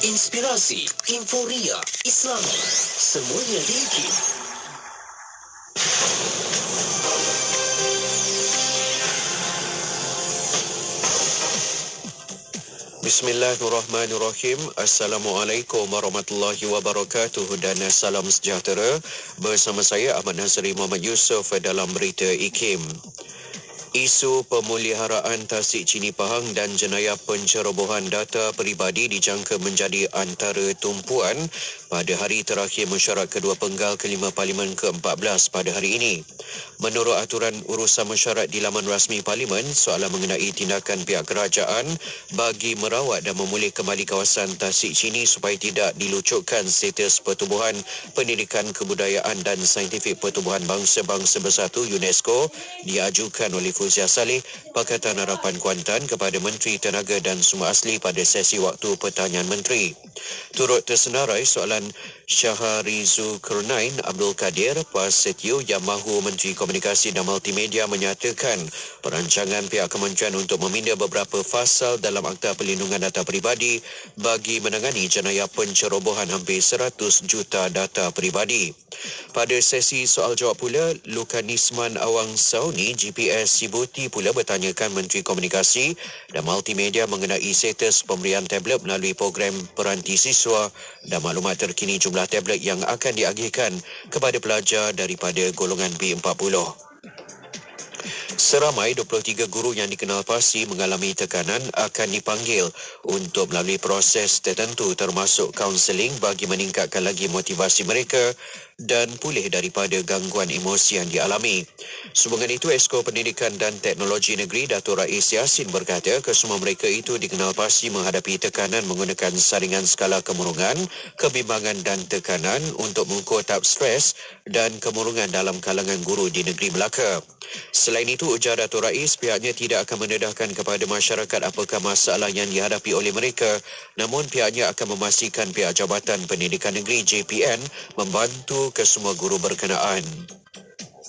inspirasi, inforia, Islami, semuanya di IKIM. Bismillahirrahmanirrahim. Assalamualaikum warahmatullahi wabarakatuh dan salam sejahtera. Bersama saya Ahmad Nazri Muhammad Yusof dalam berita IKIM. Isu pemeliharaan Tasik Chini Pahang dan jenayah pencerobohan data peribadi dijangka menjadi antara tumpuan pada hari terakhir mesyuarat kedua penggal kelima Parlimen ke-14 pada hari ini. Menurut aturan urusan mesyuarat di laman rasmi Parlimen, soalan mengenai tindakan pihak kerajaan bagi merawat dan memulih kembali kawasan Tasik Chini supaya tidak dilucutkan status Pertubuhan Pendidikan Kebudayaan dan Saintifik Pertubuhan Bangsa-Bangsa Bersatu UNESCO diajukan oleh Fuzia Saleh, Pakatan Harapan Kuantan kepada Menteri Tenaga dan Sumber Asli pada sesi waktu pertanyaan Menteri. Turut tersenarai soalan Syaharizu Kurnain Abdul Kadir Prasetyo Yang Mahu Menteri Komunikasi dan Multimedia menyatakan perancangan pihak kementerian untuk meminda beberapa fasal dalam Akta Perlindungan Data Peribadi bagi menangani jenayah pencerobohan hampir 100 juta data peribadi. Pada sesi soal jawab pula, Lukanisman Awang Sauni GPS Sibuti pula bertanyakan Menteri Komunikasi dan Multimedia mengenai status pemberian tablet melalui program peranti siswa dan maklumat terkini jumlah tablet yang akan diagihkan kepada pelajar daripada golongan B40. Seramai 23 guru yang dikenal pasti mengalami tekanan akan dipanggil untuk melalui proses tertentu termasuk kaunseling bagi meningkatkan lagi motivasi mereka dan pulih daripada gangguan emosi yang dialami. Sehubungan itu, Esko Pendidikan dan Teknologi Negeri Dato' Rais Yassin berkata kesemua mereka itu dikenal pasti menghadapi tekanan menggunakan saringan skala kemurungan, kebimbangan dan tekanan untuk mengukur tahap stres dan kemurungan dalam kalangan guru di negeri Melaka. Selain itu, ujar Dato' Rais, pihaknya tidak akan mendedahkan kepada masyarakat apakah masalah yang dihadapi oleh mereka, namun pihaknya akan memastikan pihak Jabatan Pendidikan Negeri JPN membantu kesemua guru berkenaan.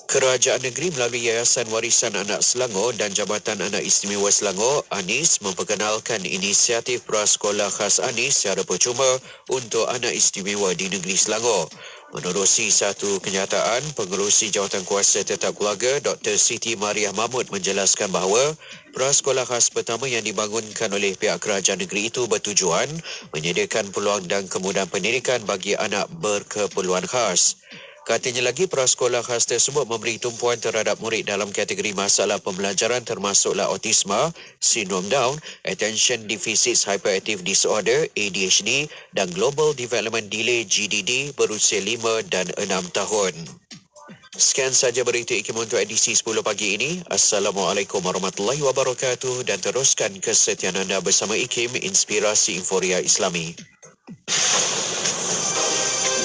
Kerajaan negeri melalui Yayasan Warisan Anak Selangor dan Jabatan Anak Istimewa Selangor, ANIS, memperkenalkan inisiatif prasekolah khas ANIS secara percuma untuk anak istimewa di negeri Selangor. Menerusi satu kenyataan, Pengerusi Jawatankuasa Tetap Keluarga Dr. Siti Mariah Mahmud menjelaskan bahawa prasekolah khas pertama yang dibangunkan oleh pihak kerajaan negeri itu bertujuan menyediakan peluang dan kemudahan pendidikan bagi anak berkeperluan khas. Katanya lagi, prasekolah khas tersebut memberi tumpuan terhadap murid dalam kategori masalah pembelajaran termasuklah autisma, sindrom Down, Attention Deficit Hyperactive Disorder, ADHD dan Global Development Delay, GDD, berusia 5 dan 6 tahun. Sekian saja berita IKIM untuk edisi 10 pagi ini. Assalamualaikum warahmatullahi wabarakatuh dan teruskan kesetiaan anda bersama IKIM, Inspirasi Inforia Islami.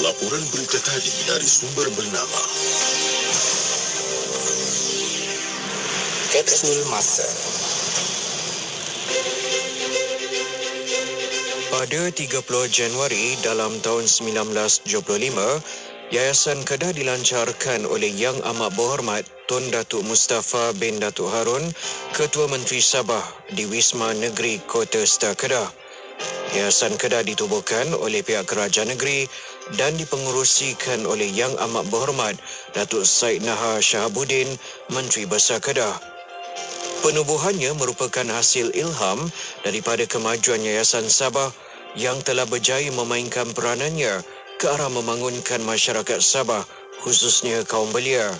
Laporan berita tadi dari sumber bernama Kapsul Masa. Pada 30 Januari dalam tahun 1975, Yayasan Kedah dilancarkan oleh Yang Amat Berhormat Tun Datuk Mustafa bin Datuk Harun, Ketua Menteri Sabah di Wisma Negeri Kota Star Kedah. Yayasan Kedah ditubuhkan oleh pihak kerajaan negeri dan dipengerusikan oleh Yang Amat Berhormat Datuk Said Nahar Shahabuddin, Menteri Besar Kedah. Penubuhannya merupakan hasil ilham daripada kemajuan Yayasan Sabah yang telah berjaya memainkan peranannya ke arah membangunkan masyarakat Sabah, khususnya kaum belia.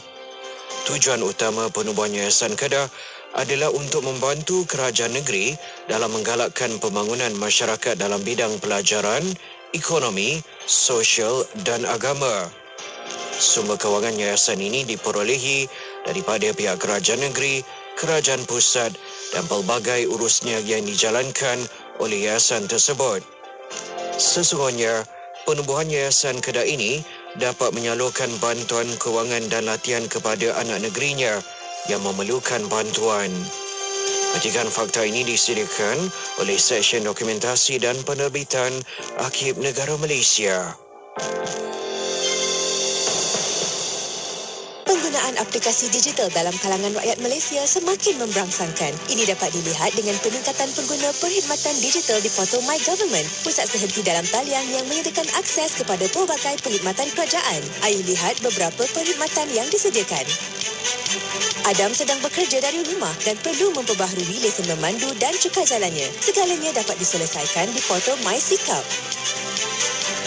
Tujuan utama penubuhan Yayasan Kedah adalah untuk membantu kerajaan negeri dalam menggalakkan pembangunan masyarakat dalam bidang pelajaran, ekonomi, sosial dan agama. Sumber kewangan yayasan ini diperolehi daripada pihak kerajaan negeri, kerajaan pusat dan pelbagai urusnya yang dijalankan oleh yayasan tersebut. Sesungguhnya, penubuhan Yayasan Kedah ini dapat menyalurkan bantuan kewangan dan latihan kepada anak negerinya yang memerlukan bantuan. Petikan fakta ini disediakan oleh Seksyen Dokumentasi dan Penerbitan Arkib Negara Malaysia. Penggunaan penggunaan aplikasi digital dalam kalangan rakyat Malaysia semakin memberangsangkan. Ini dapat dilihat dengan peningkatan pengguna perkhidmatan digital di portal My Government, pusat sehenti dalam talian yang menyediakan akses kepada pelbagai perkhidmatan kerajaan. Ayu lihat beberapa perkhidmatan yang disediakan. Adam sedang bekerja dari rumah dan perlu memperbaharui lesen memandu dan cukai jalannya. Segalanya dapat diselesaikan di portal My Sikap.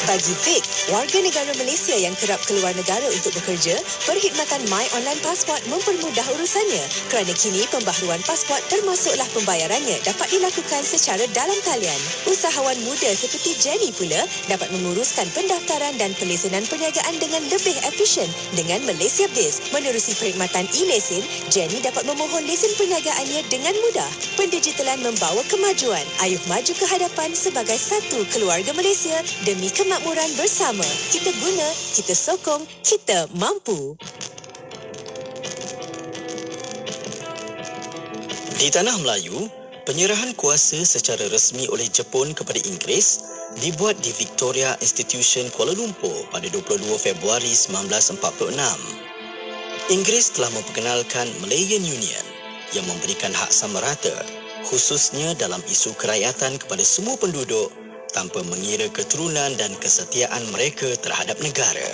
Bagi Vic, warga negara Malaysia yang kerap keluar negara untuk bekerja, perkhidmatan My Online Passport mempermudah urusannya kerana kini pembaharuan pasport termasuklah pembayarannya dapat dilakukan secara dalam talian. Usahawan muda seperti Jenny pula dapat menguruskan pendaftaran dan pelesenan perniagaan dengan lebih efisien dengan Malaysia Biz. Menerusi perkhidmatan e-lesen, Jenny dapat memohon lesen perniagaannya dengan mudah. Pendigitalan membawa kemajuan. Ayuh maju ke hadapan sebagai satu keluarga Malaysia demi kemakmuran bersama. Kita guna, kita sokong, kita mampu. Di tanah Melayu, penyerahan kuasa secara rasmi oleh Jepun kepada Inggeris dibuat di Victoria Institution Kuala Lumpur pada 22 Februari 1946. Inggeris telah memperkenalkan Malayan Union yang memberikan hak sama rata, khususnya dalam isu kerakyatan kepada semua penduduk tanpa mengira keturunan dan kesetiaan mereka terhadap negara.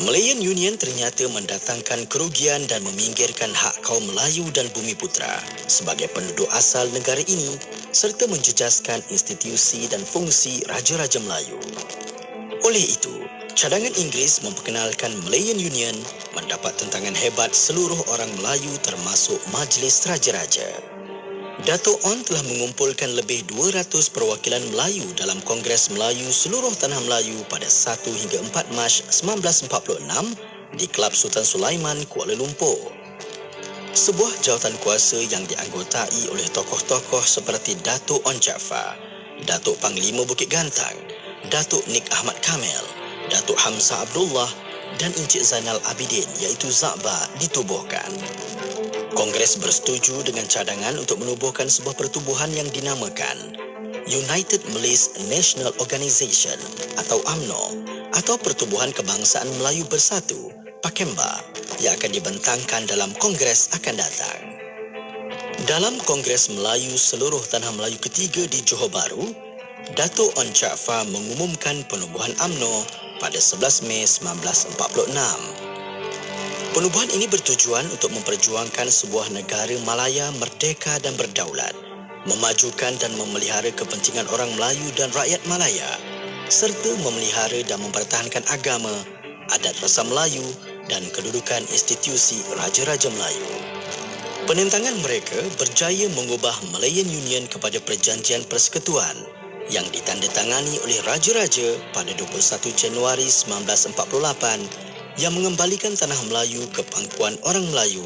Malayan Union ternyata mendatangkan kerugian dan meminggirkan hak kaum Melayu dan Bumiputra sebagai penduduk asal negara ini serta menjejaskan institusi dan fungsi Raja-Raja Melayu. Oleh itu, cadangan Inggeris memperkenalkan Malayan Union mendapat tentangan hebat seluruh orang Melayu termasuk Majlis Raja-Raja. Dato' On telah mengumpulkan lebih 200 perwakilan Melayu dalam Kongres Melayu seluruh Tanah Melayu pada 1 hingga 4 Mac 1946 di Kelab Sultan Sulaiman, Kuala Lumpur. Sebuah jawatan kuasa yang dianggotai oleh tokoh-tokoh seperti Dato' On Jaafar, Dato' Panglima Bukit Gantang, Dato' Nik Ahmad Kamil, Dato' Hamzah Abdullah dan Encik Zainal Abidin iaitu Za'ba ditubuhkan. Kongres bersetuju dengan cadangan untuk menubuhkan sebuah pertubuhan yang dinamakan United Malays National Organisation atau UMNO atau Pertubuhan Kebangsaan Melayu Bersatu, Pakemba, yang akan dibentangkan dalam Kongres akan datang. Dalam Kongres Melayu seluruh Tanah Melayu ketiga di Johor Bahru, Dato' On Jaafar mengumumkan penubuhan UMNO pada 11 Mei 1946. Penubuhan ini bertujuan untuk memperjuangkan sebuah negara Malaya merdeka dan berdaulat, memajukan dan memelihara kepentingan orang Melayu dan rakyat Malaya, serta memelihara dan mempertahankan agama, adat rasa Melayu dan kedudukan institusi Raja-Raja Melayu. Penentangan mereka berjaya mengubah Malayan Union kepada perjanjian persekutuan yang ditandatangani oleh Raja-Raja pada 21 Januari 1948 yang mengembalikan Tanah Melayu ke pangkuan orang Melayu,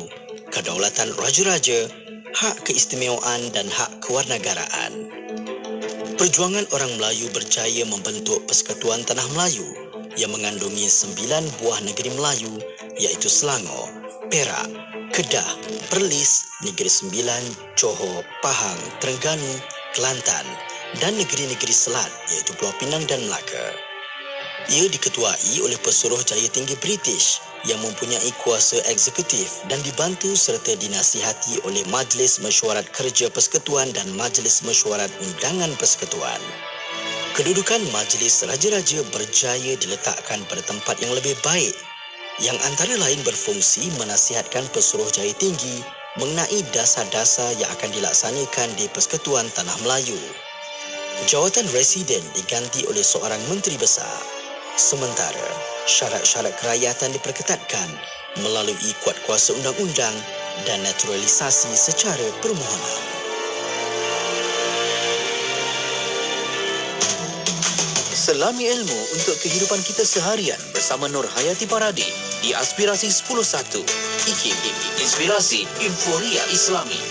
kedaulatan Raja-Raja, hak keistimewaan dan hak kewarganegaraan. Perjuangan orang Melayu berjaya membentuk Persekutuan Tanah Melayu yang mengandungi 9 buah negeri Melayu iaitu Selangor, Perak, Kedah, Perlis, Negeri Sembilan, Johor, Pahang, Terengganu, Kelantan dan negeri-negeri Selat iaitu Pulau Pinang dan Melaka. Ia diketuai oleh Pesuruh Jaya Tinggi British yang mempunyai kuasa eksekutif dan dibantu serta dinasihati oleh Majlis Mesyuarat Kerja Persekutuan dan Majlis Mesyuarat Undangan Persekutuan. Kedudukan Majlis Raja-Raja berjaya diletakkan pada tempat yang lebih baik yang antara lain berfungsi menasihatkan Pesuruh Jaya Tinggi mengenai dasar-dasar yang akan dilaksanakan di Persekutuan Tanah Melayu. Jawatan Residen diganti oleh seorang Menteri Besar. Sementara, syarat-syarat kerakyatan diperketatkan melalui kuat kuasa undang-undang dan naturalisasi secara permohonan. Selami ilmu untuk kehidupan kita seharian bersama Nur Hayati Paradi di Aspirasi 101. IKIM, Inspirasi Inforia Islami.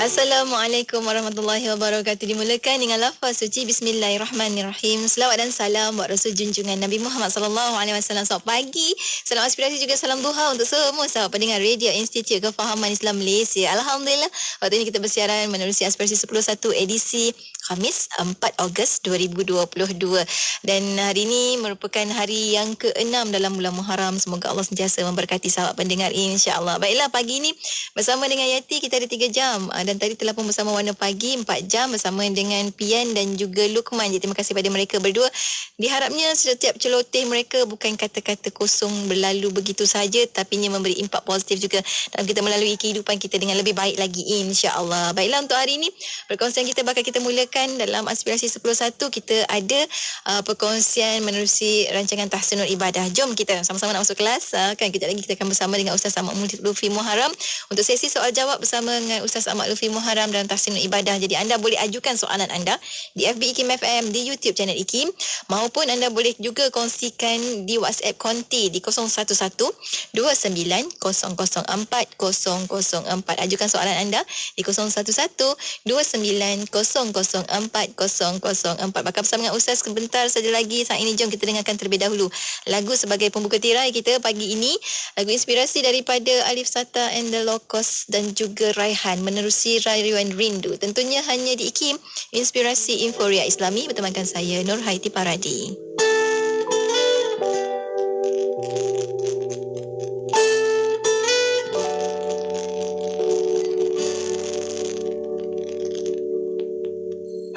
Assalamualaikum warahmatullahi wabarakatuh. Dimulakan dengan lafaz suci Bismillahirrahmanirrahim. Selawat dan salam buat Rasul junjungan Nabi Muhammad sallallahu alaihi wasallam. Selamat pagi, salam aspirasi juga salam duha untuk semua sahabat pendengar Radio Institut Kefahaman Islam Malaysia. Alhamdulillah, waktu ini kita bersiaran menerusi aspirasi 11 edisi Khamis 4 Ogos 2022 dan hari ini merupakan hari yang ke-6 dalam bulan Muharram. Semoga Allah sentiasa memberkati sahabat pendengar insya-Allah. Baiklah, pagi ini bersama dengan Yati kita ada 3 jam dan tadi telah pun bersama Warna Pagi 4 jam bersama dengan Pian dan juga Lukman. Jadi terima kasih pada mereka berdua. Diharapnya setiap celoteh mereka bukan kata-kata kosong berlalu begitu saja, tapi ia memberi impak positif juga dalam kita melalui kehidupan kita dengan lebih baik lagi insya-Allah. Baiklah, untuk hari ini perkongsian kita bakal kita mulakan dalam aspirasi 10.1 kita ada perkongsian menerusi rancangan Tahsinul Ibadah. Jom kita sama-sama nak masuk kelas. Kan kita akan bersama dengan Ustaz Ahmad Lutfi Muharram untuk sesi soal jawab bersama dengan Ustaz Ahmad Lutfi Muharram dalam Tahsinul Ibadah. Jadi anda boleh ajukan soalan anda di FB IKIM FM, di YouTube channel IKIM, maupun anda boleh juga kongsikan di WhatsApp konti di 011 29 004 004. Ajukan soalan anda di 011 29 004 004. Bakal bersama dengan Ustaz sebentar saja lagi. Saat ini jom kita dengarkan terlebih dahulu lagu sebagai pembuka tirai kita pagi ini. Lagu inspirasi daripada Alif Sata and the Locos dan juga Raihan menerusi Rayuan Rindu. Tentunya hanya di IKIM, Inspirasi Inforia Islami, bertemankan saya Nur Haiti Paradi.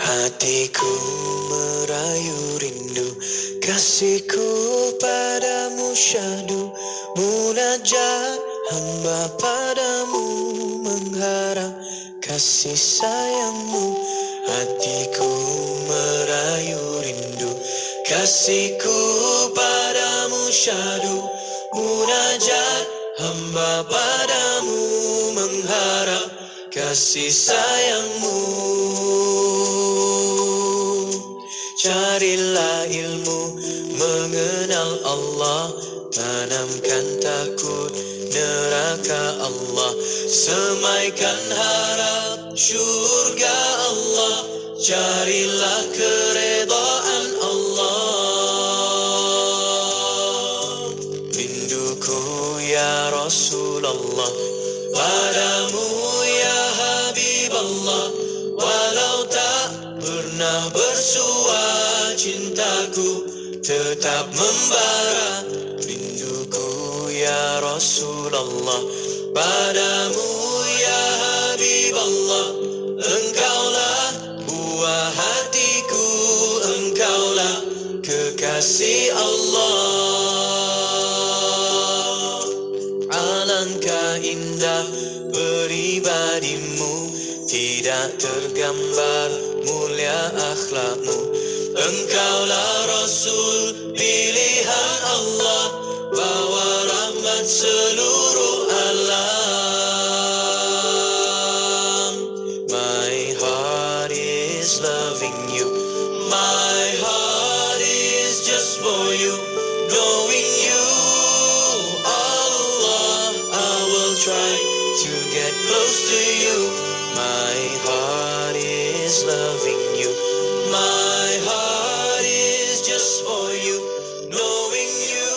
Hatiku merayu rindu, kasihku padamu syahdu, munajat hamba padamu mengharap kasih sayangmu. Hatiku merayu rindu, kasihku padamu syahdu, munajat hamba padamu mengharap kasih sayangmu. Carilah ilmu mengenal Allah, tanamkan takut neraka Allah, semaikan harap syurga Allah, carilah keredaan Allah. Rinduku ya Rasulullah, padamu ya Habib Allah, walau tak pernah bersua cintaku tetap membara. Rinduku ya Rasulullah, padamu ya Habib Allah, engkaulah buah hatiku, engkaulah kekasih Allah. Alangkah indah peribadimu, tidak tergambar mulia akhlakmu. Engkaulah Rasul pilihan Allah, bawa rahmat seluruh alam. My heart is loving you, my heart is just for you, knowing you Allah, I will try to get close to you. My heart is loving you, my heart is just for you, knowing you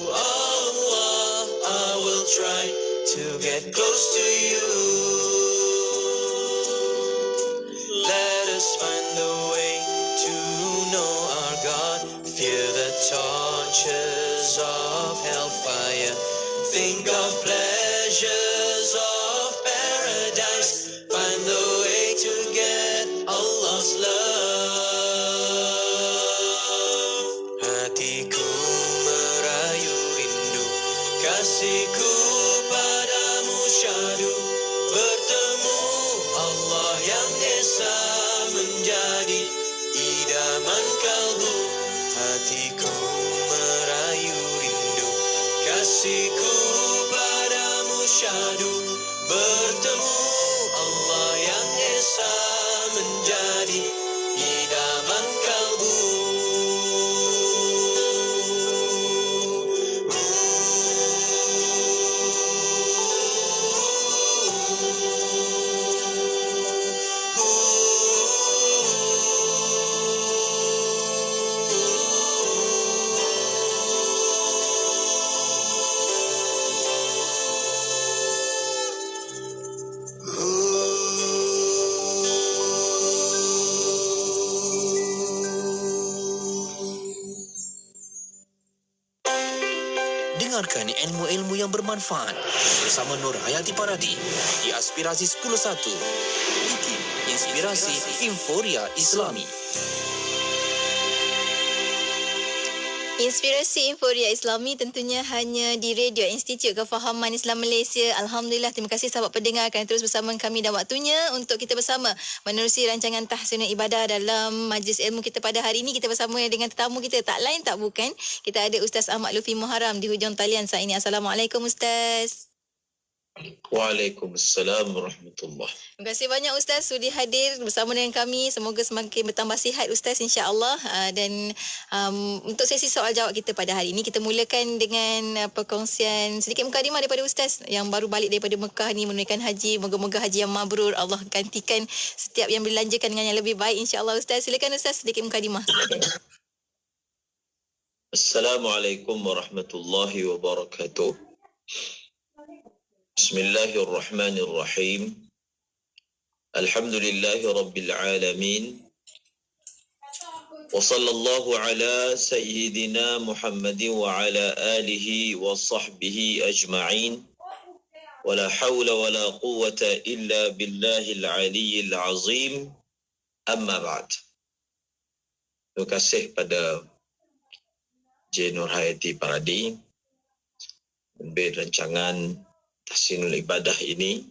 Allah, I will try to get close to you. Let us find a way to know our God, fear the tortures of hellfire, think of pleasures of paradise, find the way to get Allah's love. Hatiku merayu rindu, kasihku padamu syahdu, bertemu Allah yang esa menjadi idaman kalbu. Hatiku merayu rindu, kasihku padamu syahdu, bertemu Allah yang esa menjadi idaman kalbu. dengarkan ilmu-ilmu yang bermanfaat bersama Nur Hayati Paradi di Aspirasi 10.1. IKI, Inspirasi Inforia Islami. Inspirasi Inforia Islami tentunya hanya di Radio Institut Kefahaman Islam Malaysia. Alhamdulillah, terima kasih sahabat pendengar kerana terus bersama kami dan waktunya untuk kita bersama menerusi rancangan tahsinul ibadah dalam majlis ilmu kita pada hari ini. Kita bersama dengan tetamu kita, tak lain tak bukan. Kita ada Ustaz Ahmad Lutfi Muharram di hujung talian saat ini. Assalamualaikum Ustaz. Waalaikumsalam warahmatullahi. Terima kasih banyak Ustaz sudi hadir bersama dengan kami. Semoga semakin bertambah sihat Ustaz, insya-Allah. Dan untuk sesi soal jawab kita pada hari ini, kita mulakan dengan perkongsian sedikit mukadimah daripada Ustaz yang baru balik daripada Mekah ni menunaikan haji. Moga-moga haji yang mabrur. Allah gantikan setiap yang dilanjarkan dengan yang lebih baik, insya-Allah Ustaz. Silakan Ustaz sedikit mukadimah. Assalamualaikum warahmatullahi wabarakatuh. Bismillahirrahmanirrahim. Alhamdulillahi rabbil alamin. Wa sallallahu ala sayyidina Muhammadin wa ala alihi wa sahbihi ajma'in. Wa la hawla wa la quwwata illa billahil aliyyil azim. Amma ba'd. Terima kasih pada J. Nur Hayati Paradi memberi rancangan tahsinul ibadah ini.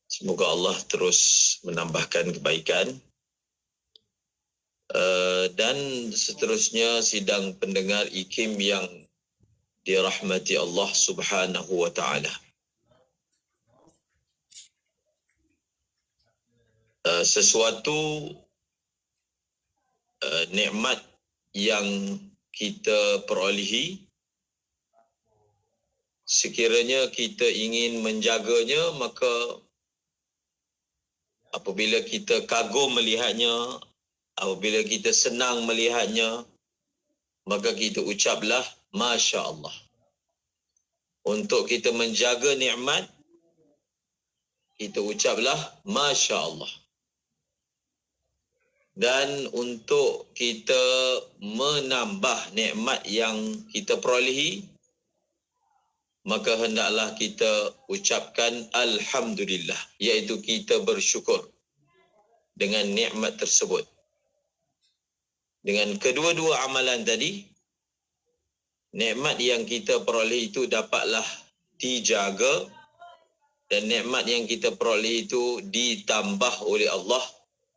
Semoga Allah terus menambahkan kebaikan. Dan seterusnya sidang pendengar IKIM yang dirahmati Allah Subhanahu wa ta'ala. Sesuatu nikmat yang kita perolehi, sekiranya kita ingin menjaganya, maka apabila kita kagum melihatnya, apabila kita senang melihatnya, maka kita ucaplah Masya Allah. Untuk kita menjaga nikmat, kita ucaplah Masya Allah. Dan untuk kita menambah nikmat yang kita perolehi, maka hendaklah kita ucapkan Alhamdulillah, iaitu kita bersyukur dengan nikmat tersebut. Dengan kedua-dua amalan tadi, nikmat yang kita peroleh itu dapatlah dijaga dan nikmat yang kita peroleh itu ditambah oleh Allah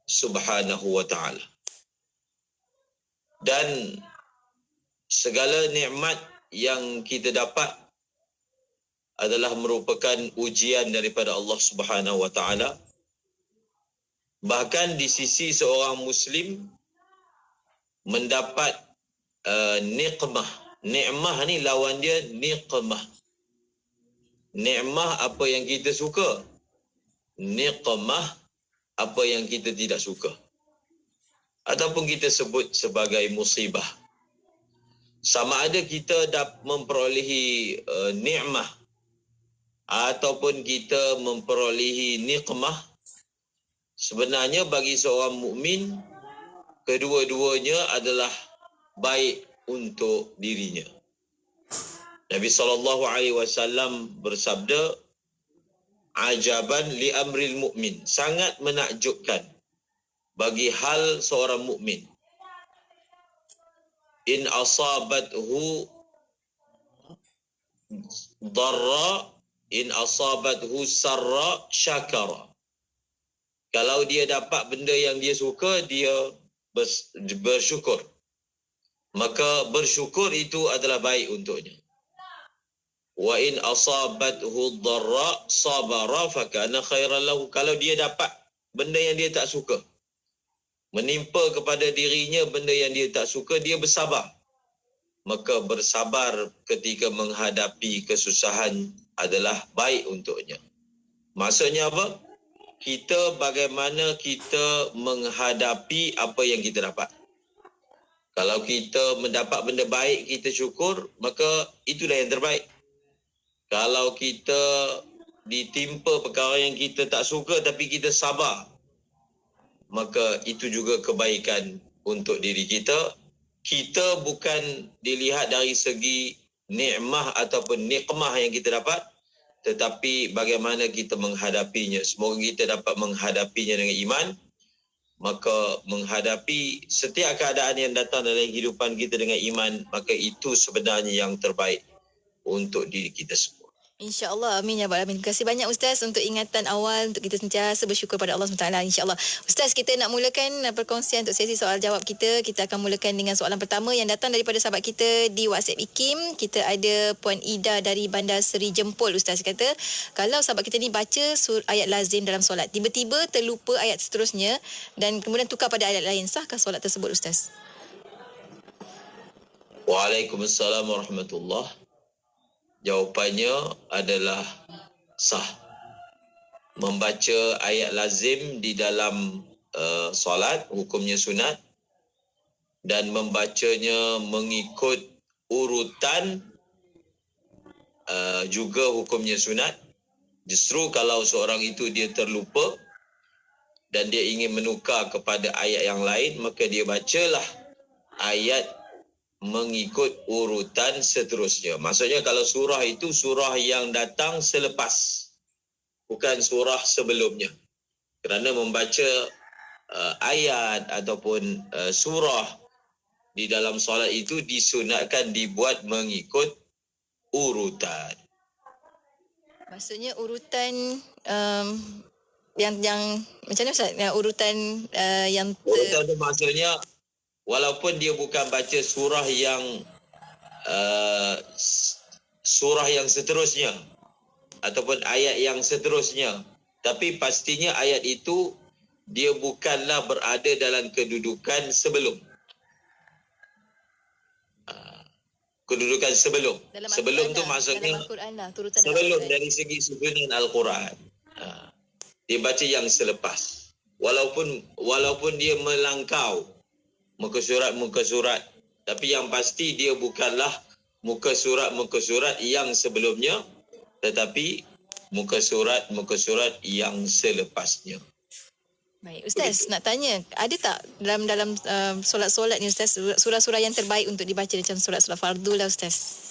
Subhanahu wa ta'ala. Dan segala nikmat yang kita dapat adalah merupakan ujian daripada Allah Subhanahu wa ta'ala. Bahkan di sisi seorang Muslim mendapat niqmah. Ni'mah ni lawan dia niqmah. Ni'mah apa yang kita suka. Niqmah apa yang kita tidak suka. Ataupun kita sebut sebagai musibah. Sama ada kita memperolehi ni'mah ataupun kita memperolehi niqmah, sebenarnya bagi seorang mukmin kedua-duanya adalah baik untuk dirinya. Nabi SAW bersabda, ajaban li amril mukmin, sangat menakjubkan bagi hal seorang mukmin. In asabathu darra, in asabathu sarra syakara. Kalau dia dapat benda yang dia suka, dia bersyukur. Maka bersyukur itu adalah baik untuknya. Wa in asabathu dharra sabara fakana khairan lahu. Kalau dia dapat benda yang dia tak suka, menimpa kepada dirinya benda yang dia tak suka, dia bersabar. Maka bersabar ketika menghadapi kesusahan adalah baik untuknya. Maksudnya apa? Kita bagaimana kita menghadapi apa yang kita dapat. Kalau kita mendapat benda baik, kita syukur, maka itulah yang terbaik. Kalau kita ditimpa perkara yang kita tak suka tapi kita sabar, maka itu juga kebaikan untuk diri kita. Kita bukan dilihat dari segi nikmah ataupun nikmah yang kita dapat, tetapi bagaimana kita menghadapinya. Semoga kita dapat menghadapinya dengan iman. Maka menghadapi setiap keadaan yang datang dalam kehidupan kita dengan iman, maka itu sebenarnya yang terbaik untuk diri kita semua. InsyaAllah, amin ya Rabbal Alamin. Terima kasih banyak Ustaz untuk ingatan awal untuk kita sentiasa bersyukur pada Allah SWT. InsyaAllah. Ustaz, kita nak mulakan perkongsian untuk sesi soal jawab kita. Kita akan mulakan dengan soalan pertama yang datang daripada sahabat kita di WhatsApp IKIM. Kita ada Puan Ida dari Bandar Seri Jempol. Ustaz kata, kalau sahabat kita ni baca ayat lazim dalam solat, tiba-tiba terlupa ayat seterusnya dan kemudian tukar pada ayat lain, sahkah solat tersebut Ustaz? Waalaikumsalam warahmatullahi. Jawapannya adalah sah. Membaca ayat lazim di dalam solat, hukumnya sunat. Dan membacanya mengikut urutan juga hukumnya sunat. Justru kalau seorang itu dia terlupa dan dia ingin menukar kepada ayat yang lain, maka dia bacalah ayat mengikut urutan seterusnya. Maksudnya kalau surah itu surah yang datang selepas, bukan surah sebelumnya. Kerana membaca ayat ataupun surah di dalam solat itu disunatkan dibuat mengikut urutan. Maksudnya urutan yang macam mana Ustaz? Urutan urutan itu maksudnya walaupun dia bukan baca surah yang seterusnya ataupun ayat yang seterusnya, tapi pastinya ayat itu dia bukanlah berada dalam kedudukan sebelum. Kedudukan sebelum. Sebelum tu maksudnya sebelum dari segi susunan Al-Quran. Dia baca yang selepas. Walaupun dia melangkau muka surat, tapi yang pasti dia bukanlah muka surat yang sebelumnya, tetapi muka surat yang selepasnya. Baik, Ustaz, nak tanya, ada tak dalam solat-solat ni Ustaz, surah-surah yang terbaik untuk dibaca macam solat-solat fardu lah Ustaz?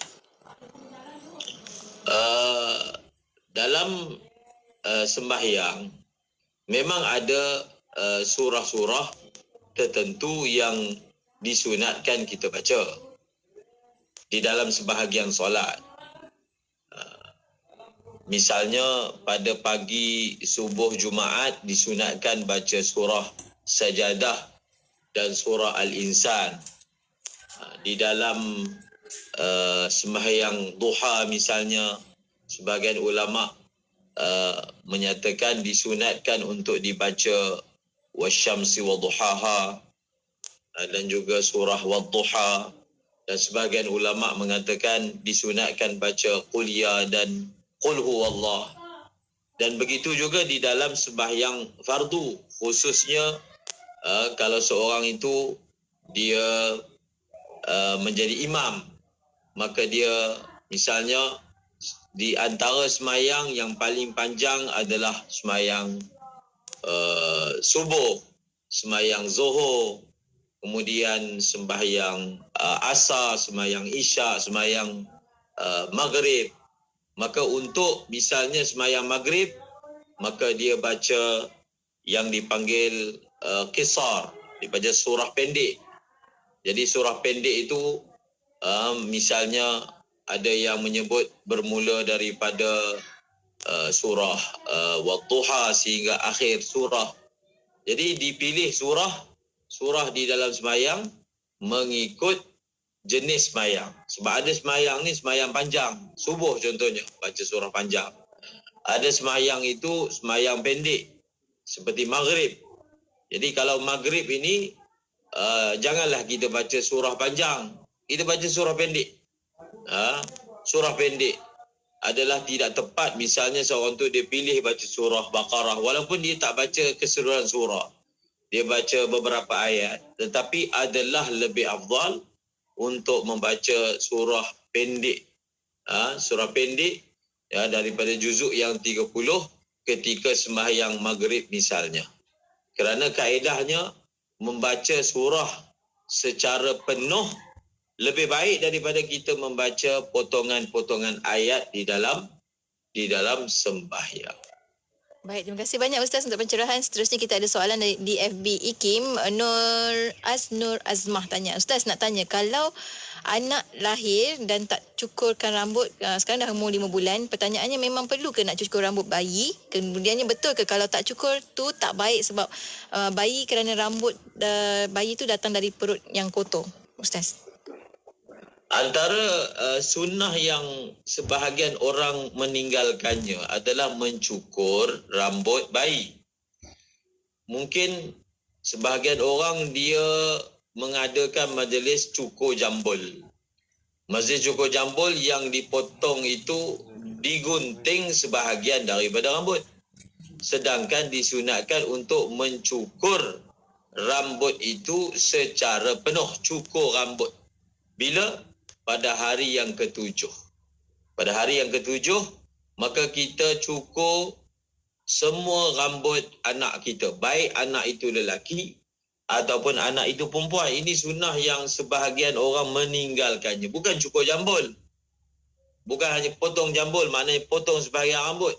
Dalam sembahyang memang ada surah-surah tertentu yang disunatkan kita baca di dalam sebahagian solat. Misalnya pada pagi subuh Jumaat disunatkan baca surah Sajadah dan surah Al-Insan. Di dalam sembahyang duha misalnya, sebahagian ulama menyatakan disunatkan untuk dibaca wasyamsi waduhaha dan juga surah wadduha, dan sebahagian ulama mengatakan disunatkan baca qul ya dan qul huwallah. Dan begitu juga di dalam sembahyang fardu, khususnya kalau seorang itu dia menjadi imam, maka dia misalnya di antara sembahyang yang paling panjang adalah sembahyang subuh, sembahyang zuhur, kemudian sembahyang asar, sembahyang isyak, sembahyang maghrib. Maka untuk misalnya sembahyang maghrib, maka dia baca yang dipanggil qisar, dibaca surah pendek. Jadi surah pendek itu misalnya ada yang menyebut bermula daripada surah Wadduha sehingga akhir surah. Jadi dipilih surah di dalam sembahyang mengikut jenis sembahyang. Sebab ada sembahyang ni sembahyang panjang. Subuh contohnya baca surah panjang. Ada sembahyang itu sembahyang pendek seperti maghrib. Jadi kalau maghrib ini janganlah kita baca surah panjang. Kita baca surah pendek. Surah pendek adalah tidak tepat. Misalnya seorang tu dia pilih baca surah Baqarah, walaupun dia tak baca keseluruhan surah, dia baca beberapa ayat, tetapi adalah lebih afdal untuk membaca surah pendek. Surah pendek ya, daripada juzuk yang 30 ketika sembahyang maghrib misalnya. Kerana kaedahnya membaca surah secara penuh lebih baik daripada kita membaca potongan-potongan ayat di dalam sembahyang. Baik, terima kasih banyak Ustaz untuk pencerahan. Seterusnya kita ada soalan di FB IKIM. Nur Azmah tanya. Ustaz nak tanya, kalau anak lahir dan tak cukurkan rambut, sekarang dah umur 5 bulan, pertanyaannya memang perlu ke nak cukur rambut bayi? Kemudiannya betul ke kalau tak cukur tu tak baik sebab bayi, kerana rambut bayi tu datang dari perut yang kotor? Ustaz. Antara sunnah yang sebahagian orang meninggalkannya adalah mencukur rambut bayi. Mungkin sebahagian orang dia mengadakan majlis cukur jambul. Majlis cukur jambul yang dipotong itu digunting sebahagian daripada rambut. Sedangkan disunatkan untuk mencukur rambut itu secara penuh, cukur rambut. Bila? Pada hari yang ketujuh. Pada hari yang ketujuh, maka kita cukur semua rambut anak kita. Baik anak itu lelaki ataupun anak itu perempuan. Ini sunnah yang sebahagian orang meninggalkannya. Bukan cukur jambul. Bukan hanya potong jambul, maknanya potong sebahagian rambut.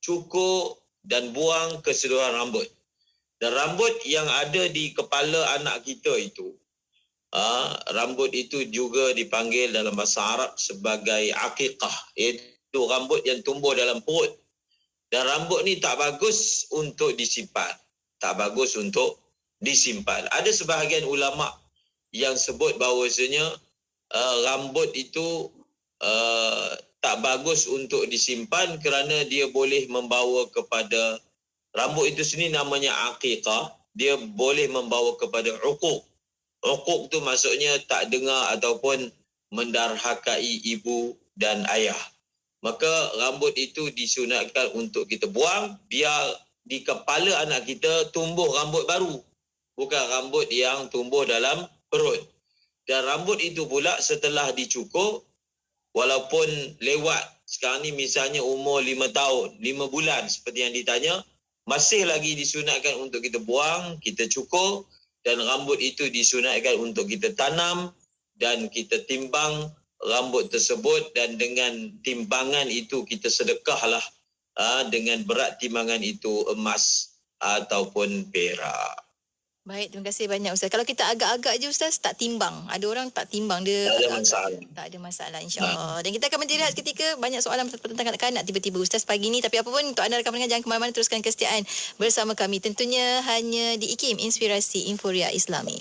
Cukur dan buang keseluruhan rambut. Dan rambut yang ada di kepala anak kita itu, rambut itu juga dipanggil dalam bahasa Arab sebagai aqiqah, iaitu rambut yang tumbuh dalam perut. Dan rambut ni tak bagus untuk disimpan. Tak bagus untuk disimpan. Ada sebahagian ulama yang sebut bahawasanya rambut itu tak bagus untuk disimpan kerana dia boleh membawa kepada, rambut itu sendiri namanya aqiqah, dia boleh membawa kepada uquq. Uquq tu maksudnya tak dengar ataupun mendarhakai ibu dan ayah. Maka rambut itu disunatkan untuk kita buang, biar di kepala anak kita tumbuh rambut baru. Bukan rambut yang tumbuh dalam perut. Dan rambut itu pula setelah dicukur, walaupun lewat, sekarang ni misalnya umur 5 tahun, 5 bulan seperti yang ditanya, masih lagi disunatkan untuk kita buang, kita cukur. Dan rambut itu disunatkan untuk kita tanam dan kita timbang rambut tersebut, dan dengan timbangan itu kita sedekahlah dengan berat timbangan itu emas ataupun perak. Baik, terima kasih banyak Ustaz. Kalau kita agak-agak je Ustaz, tak timbang. Ada orang tak timbang, dia Tak ada agak-agak. masalah. Tak ada masalah, insya-Allah. Dan kita akan berehat ketika banyak soalan tentang kanak-kanak tiba-tiba Ustaz pagi ni. Tapi apa pun, untuk anda rakan pendengar, jangan ke mana-mana, teruskan kesetiaan bersama kami. Tentunya hanya di IKIM, Inspirasi Inforia Islami.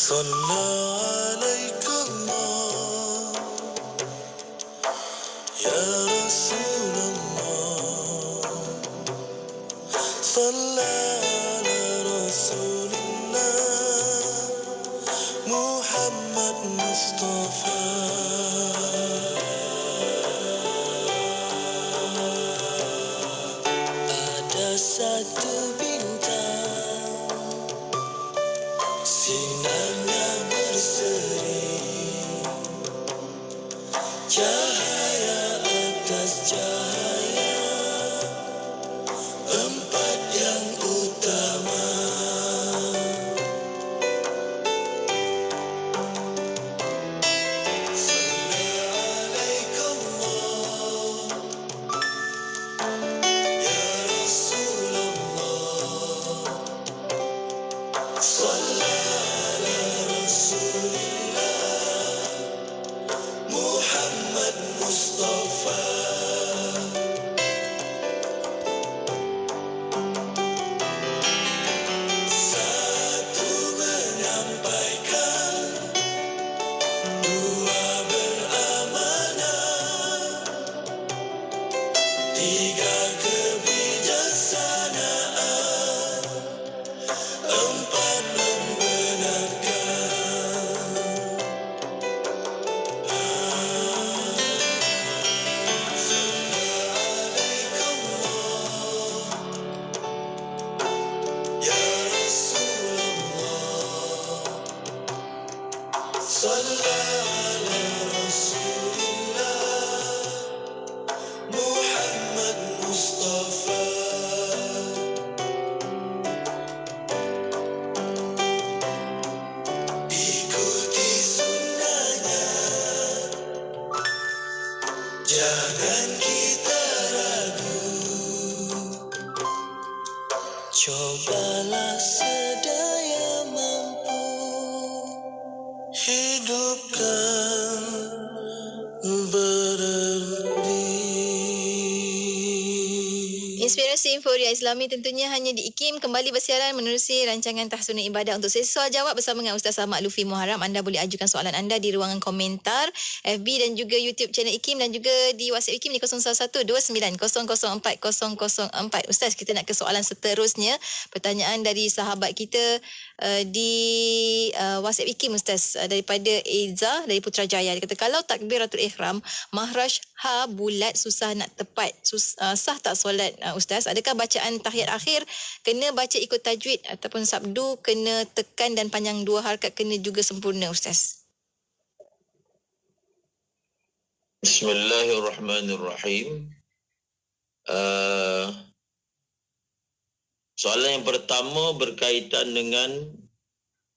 صلى عليك الله يا رسول الله صلى على رسول الله محمد مصطفى ada satu bintang sinarnya berseri, cahaya atas cahaya, empat yang utama. Salli alaikumullah ya Rasulullah, salli ala Rasulillah Muhammad Mustafa. Satu menyampaikan, dua beramanah, tiga kebijaksanaan, empat memberi صلى على رسول الله محمد مصطفى ikuti sunnahnya jangan kita ragu cobalah sedaya mampu hidupkan bererti. Inspirasi Inforia Islami tentunya hanya di IKIM kembali bersiaran menerusi rancangan tahsunan ibadah untuk sesi soal jawab bersama dengan Ustaz Ahmad Lufi Muharram. Anda boleh ajukan soalan anda di ruangan komentar FB dan juga YouTube channel IKIM dan juga di WhatsApp IKIM di 0112904004. Ustaz, kita nak ke soalan seterusnya. Pertanyaan dari sahabat kita di WhatsApp IKIM Ustaz, daripada Eza dari Putrajaya. Dia kata kalau takbiratul ihram mahraj ha bulat susah nak tepat, sah tak solat Ustaz? Adakah bacaan tahiyat akhir kena baca ikut tajwid ataupun sabdu kena tekan dan panjang dua harakat kena juga sempurna Ustaz? Bismillahirrahmanirrahim. Soalan yang pertama berkaitan dengan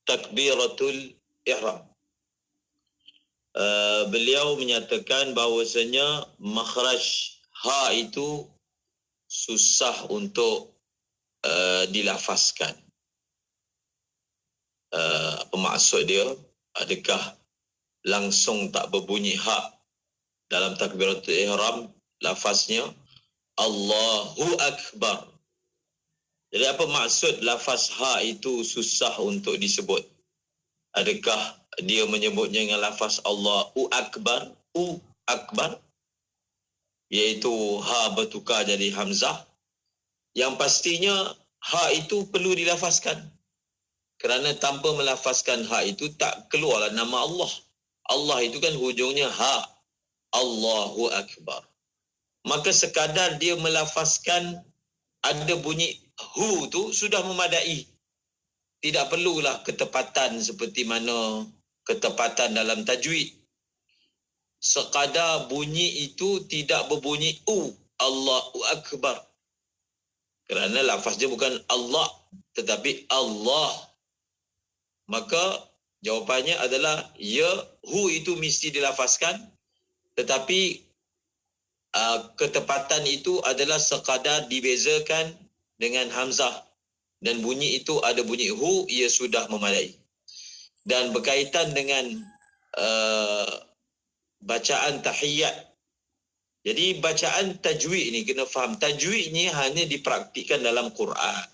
takbiratul ihram. Beliau menyatakan bahawasanya makhraj ha itu susah untuk dilafazkan. Apa maksud dia? Adakah langsung tak berbunyi ha dalam takbiratul ihram? Lafaznya Allahu Akbar. Jadi apa maksud lafaz ha itu susah untuk disebut? Adakah dia menyebutnya dengan lafaz Allahu Akbar, Akbar, iaitu ha bertukar jadi hamzah? Yang pastinya ha itu perlu dilafazkan. Kerana tanpa melafazkan ha itu tak keluarlah nama Allah. Allah itu kan hujungnya ha. Allahu Akbar. Maka sekadar dia melafazkan ada bunyi hu tu sudah memadai. Tidak perlulah ketepatan seperti mana ketepatan dalam tajwid. Sekadar bunyi itu tidak berbunyi Allahu Akbar. Kerana lafaznya bukan Allah tetapi Allah. Maka jawapannya adalah ya, hu itu mesti dilafazkan, tetapi ketepatan itu adalah sekadar dibezakan dengan hamzah dan bunyi itu ada bunyi hu, ia sudah memadai. Dan berkaitan dengan bacaan tahiyat. Jadi bacaan tajwid ni kena faham. Tajwid ni hanya dipraktikkan dalam Quran.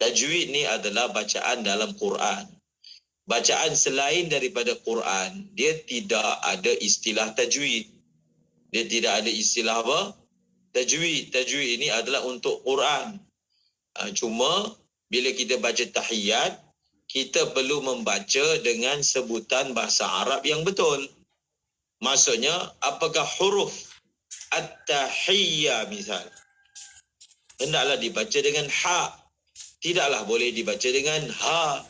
Tajwid ni adalah bacaan dalam Quran. Bacaan selain daripada Quran, dia tidak ada istilah tajwid. Dia tidak ada istilah apa? Tajwid. Tajwid ini adalah untuk Quran. Cuma bila kita baca tahiyat, kita perlu membaca dengan sebutan bahasa Arab yang betul. Maksudnya, apakah huruf at-tahiyyah misal, hendaklah dibaca dengan ha. Tidaklah boleh dibaca dengan ha.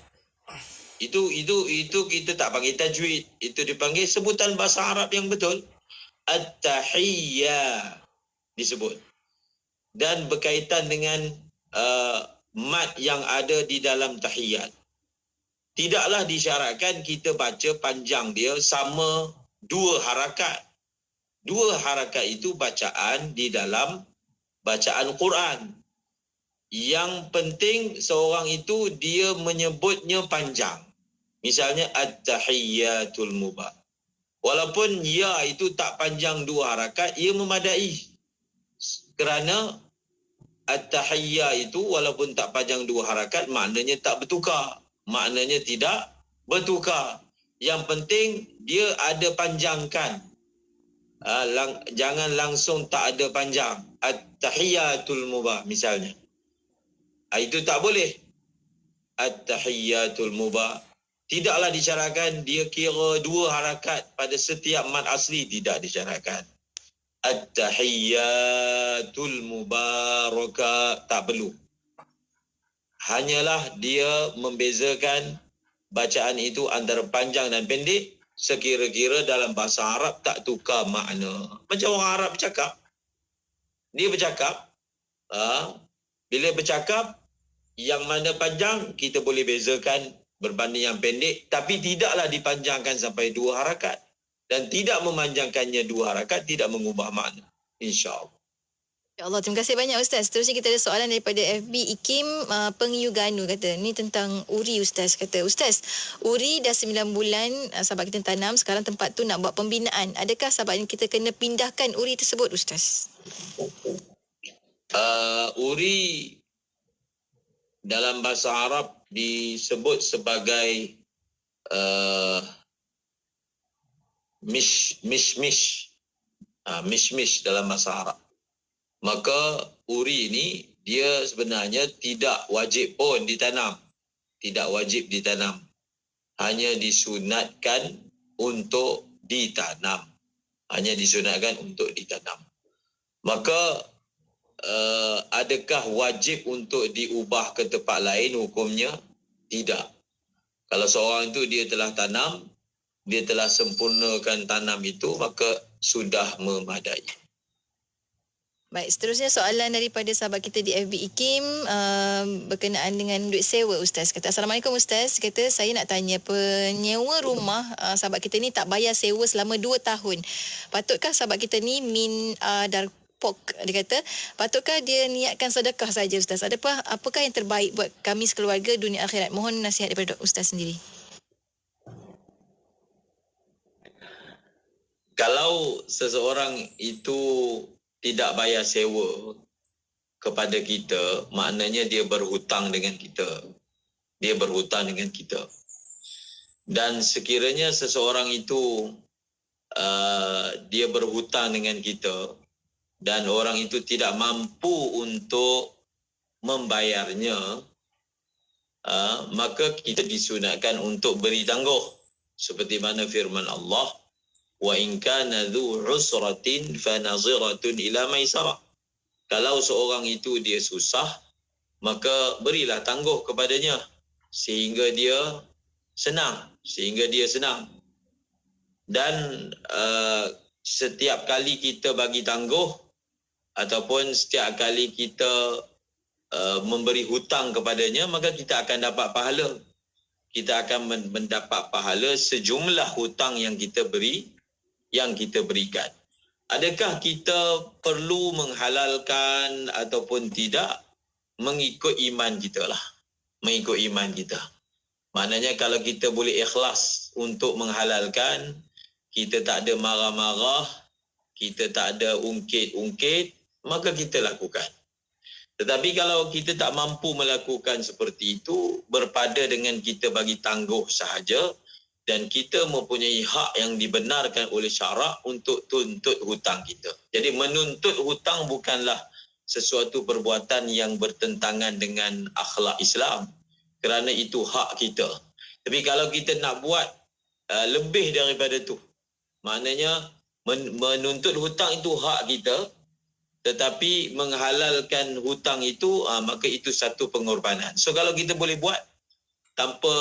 Itu kita tak panggil tajwid. Itu dipanggil sebutan bahasa Arab yang betul. At-tahiyyah disebut. Dan berkaitan dengan mat yang ada di dalam tahiyat. Tidaklah disyaratkan kita baca panjang dia sama 2 harakat. 2 harakat itu bacaan di dalam bacaan Quran. Yang penting seorang itu dia menyebutnya panjang. Misalnya at-tahiyyatul mubah. Walaupun ya itu tak panjang 2 harakat, ia memadai. Kerana at-tahiyyah itu walaupun tak panjang 2 harakat, maknanya tak bertukar. Maknanya tidak bertukar. Yang penting dia ada panjangkan. Jangan langsung tak ada panjang. At-tahiyyatul mubah misalnya. Itu tak boleh. At-tahiyyatul mubah. Tidaklah disyaratkan dia kira 2 harakat pada setiap mad asli. Tidak disyaratkan. At-tahiyyatul mubarakah. Tak perlu. Hanyalah dia membezakan bacaan itu antara panjang dan pendek, sekira-kira dalam bahasa Arab tak tukar makna. Macam orang Arab bercakap. Dia bercakap, bila bercakap, yang mana panjang kita boleh bezakan berbanding yang pendek, tapi tidaklah dipanjangkan sampai 2 harakat. Dan tidak memanjangkannya 2 harakat, tidak mengubah makna. InsyaAllah. Ya Allah, terima kasih banyak Ustaz. Seterusnya kita ada soalan daripada FB Ikim Pengyuganu kata. Ni tentang uri Ustaz. Kata, Ustaz, uri dah 9 bulan sahabat kita tanam. Sekarang tempat tu nak buat pembinaan. Adakah sahabat kita kena pindahkan uri tersebut Ustaz? Uri dalam bahasa Arab disebut sebagai mishmish. Mishmish dalam bahasa Arab. Maka uri ini dia sebenarnya tidak wajib pun ditanam. Tidak wajib ditanam. Hanya disunatkan untuk ditanam. Hanya disunatkan untuk ditanam. Maka adakah wajib untuk diubah ke tempat lain hukumnya? Tidak. Kalau seorang itu dia telah tanam, dia telah sempurnakan tanam itu, maka sudah memadai. Baik, seterusnya soalan daripada sahabat kita di FB Ikim berkenaan dengan duit sewa Ustaz. Kata, Assalamualaikum Ustaz. Kata, saya nak tanya, penyewa rumah sahabat kita ni tak bayar sewa selama 2 tahun. Patutkah sahabat kita ni dia kata, patutkah dia niatkan sedekah saja Ustaz? Apakah yang terbaik buat kami sekeluarga dunia akhirat? Mohon nasihat daripada Ustaz sendiri. Kalau seseorang itu tidak bayar sewa kepada kita, maknanya dia berhutang dengan kita. Dia berhutang dengan kita. Dan sekiranya seseorang itu dia berhutang dengan kita dan orang itu tidak mampu untuk membayarnya, maka kita disunatkan untuk beri tangguh. Seperti mana firman Allah, wa in kana dzu usratin fanaziratun ila maisarah. Kalau seorang itu dia susah, maka berilah tangguh kepadanya sehingga dia senang, Dan setiap kali kita bagi tangguh ataupun setiap kali kita memberi hutang kepadanya, maka kita akan dapat pahala. Kita akan mendapat pahala sejumlah hutang yang kita berikan. Adakah kita perlu menghalalkan ataupun tidak? Mengikut iman kita lah. Mengikut iman kita. Maknanya kalau kita boleh ikhlas untuk menghalalkan, kita tak ada marah-marah, kita tak ada ungkit-ungkit, maka kita lakukan. Tetapi kalau kita tak mampu melakukan seperti itu, berpada dengan kita bagi tangguh sahaja, dan kita mempunyai hak yang dibenarkan oleh syarak untuk tuntut hutang kita. Jadi menuntut hutang bukanlah sesuatu perbuatan yang bertentangan dengan akhlak Islam, kerana itu hak kita. Tapi kalau kita nak buat lebih daripada itu, maknanya menuntut hutang itu hak kita, tetapi menghalalkan hutang itu, maka itu satu pengorbanan. So kalau kita boleh buat tanpa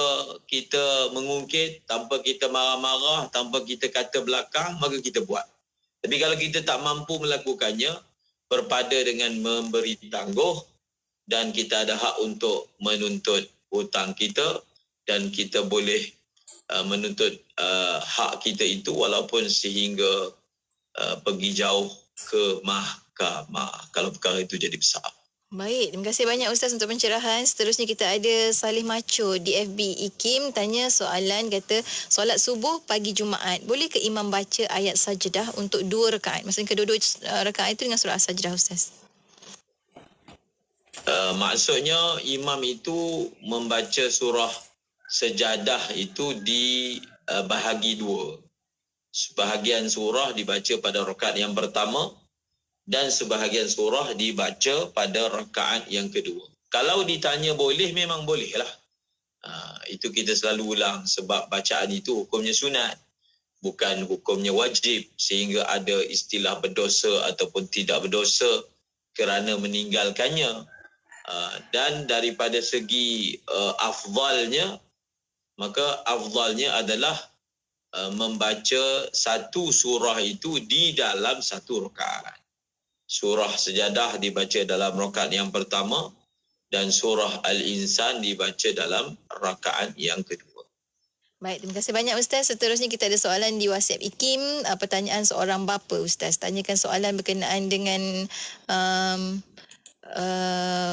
kita mengungkit, tanpa kita marah-marah, tanpa kita kata belakang, maka kita buat. Tapi kalau kita tak mampu melakukannya, berpada dengan memberi tangguh, dan kita ada hak untuk menuntut hutang kita, dan kita boleh menuntut hak kita itu walaupun sehingga pergi jauh ke mahkamah kalau perkara itu jadi besar. Baik, terima kasih banyak Ustaz untuk pencerahan. Seterusnya kita ada Salih Macho di FB Ikim tanya soalan, kata, solat subuh pagi Jumaat, boleh ke imam baca ayat sajdah untuk 2 rakaat? Maksudnya kedua-dua rakaat itu dengan surah sajdah Ustaz. Maksudnya imam itu membaca surah sejadah itu di bahagi 2. Sebahagian surah dibaca pada rakaat yang pertama dan sebahagian surah dibaca pada rakaat yang kedua. Kalau ditanya boleh, memang bolehlah. Itu kita selalu ulang, sebab bacaan itu hukumnya sunat, bukan hukumnya wajib, sehingga ada istilah berdosa ataupun tidak berdosa kerana meninggalkannya. Dan daripada segi afdalnya, maka afdalnya adalah membaca satu surah itu di dalam satu rakaat. Surah Sejadah dibaca dalam rakaat yang pertama dan surah Al-Insan dibaca dalam rakaat yang kedua. Baik, terima kasih banyak Ustaz. Seterusnya kita ada soalan di WhatsApp IKIM. Pertanyaan seorang bapa Ustaz. Tanyakan soalan berkenaan dengan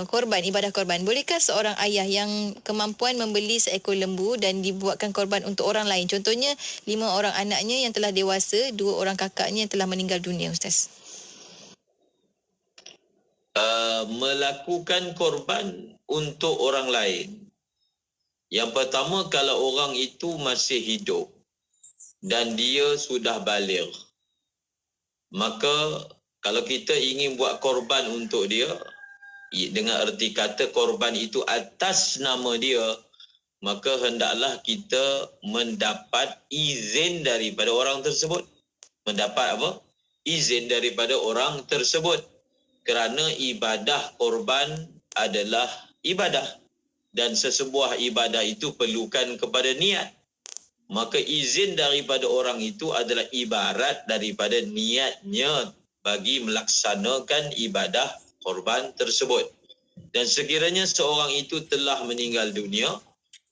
korban, ibadah korban. Bolehkah seorang ayah yang kemampuan membeli seekor lembu dan dibuatkan korban untuk orang lain? Contohnya 5 orang anaknya yang telah dewasa, 2 orang kakaknya yang telah meninggal dunia Ustaz. Melakukan korban untuk orang lain. Yang pertama, kalau orang itu masih hidup dan dia sudah baligh, maka kalau kita ingin buat korban untuk dia, dengan erti kata korban itu atas nama dia, maka hendaklah kita mendapat izin daripada orang tersebut. Mendapat apa? Izin daripada orang tersebut. Kerana ibadah korban adalah ibadah. Dan sesebuah ibadah itu perlukan kepada niat. Maka izin daripada orang itu adalah ibarat daripada niatnya bagi melaksanakan ibadah korban tersebut. Dan sekiranya seorang itu telah meninggal dunia,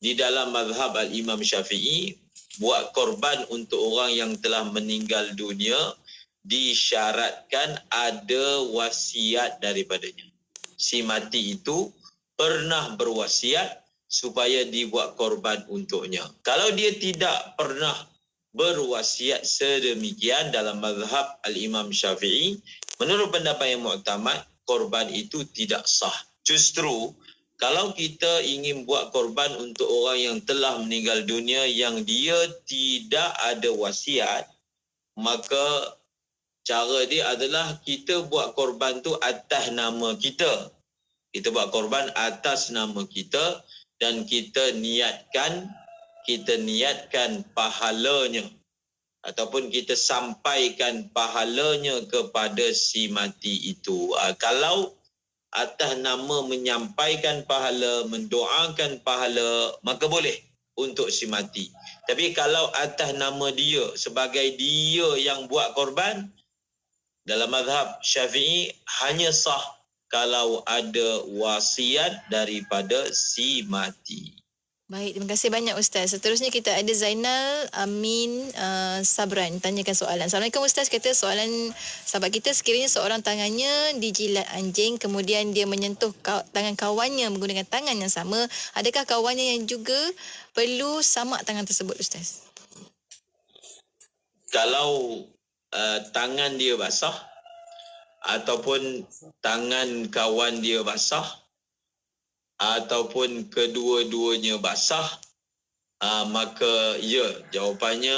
di dalam mazhab Al-Imam Syafi'i, buat korban untuk orang yang telah meninggal dunia disyaratkan ada wasiat daripadanya. Si mati itu pernah berwasiat supaya dibuat korban untuknya. Kalau dia tidak pernah berwasiat sedemikian dalam mazhab Al-Imam Syafi'i, menurut pendapat yang muktamad, korban itu tidak sah. Justru, kalau kita ingin buat korban untuk orang yang telah meninggal dunia yang dia tidak ada wasiat, maka cara dia adalah kita buat korban tu atas nama kita. Kita buat korban atas nama kita dan kita niatkan pahalanya ataupun kita sampaikan pahalanya kepada si mati itu. Kalau atas nama menyampaikan pahala, mendoakan pahala, maka boleh untuk si mati. Tapi kalau atas nama dia sebagai dia yang buat korban, dalam mazhab Syafi'i hanya sah kalau ada wasiat daripada si mati. Baik, terima kasih banyak Ustaz. Seterusnya kita ada Zainal Amin Sabran tanyakan soalan. Assalamualaikum Ustaz. Kata soalan sahabat kita, sekiranya seorang tangannya dijilat anjing kemudian dia menyentuh tangan kawannya menggunakan tangan yang sama, adakah kawannya yang juga perlu samak tangan tersebut Ustaz? Kalau tangan dia basah ataupun tangan kawan dia basah ataupun kedua-duanya basah, maka ya, jawapannya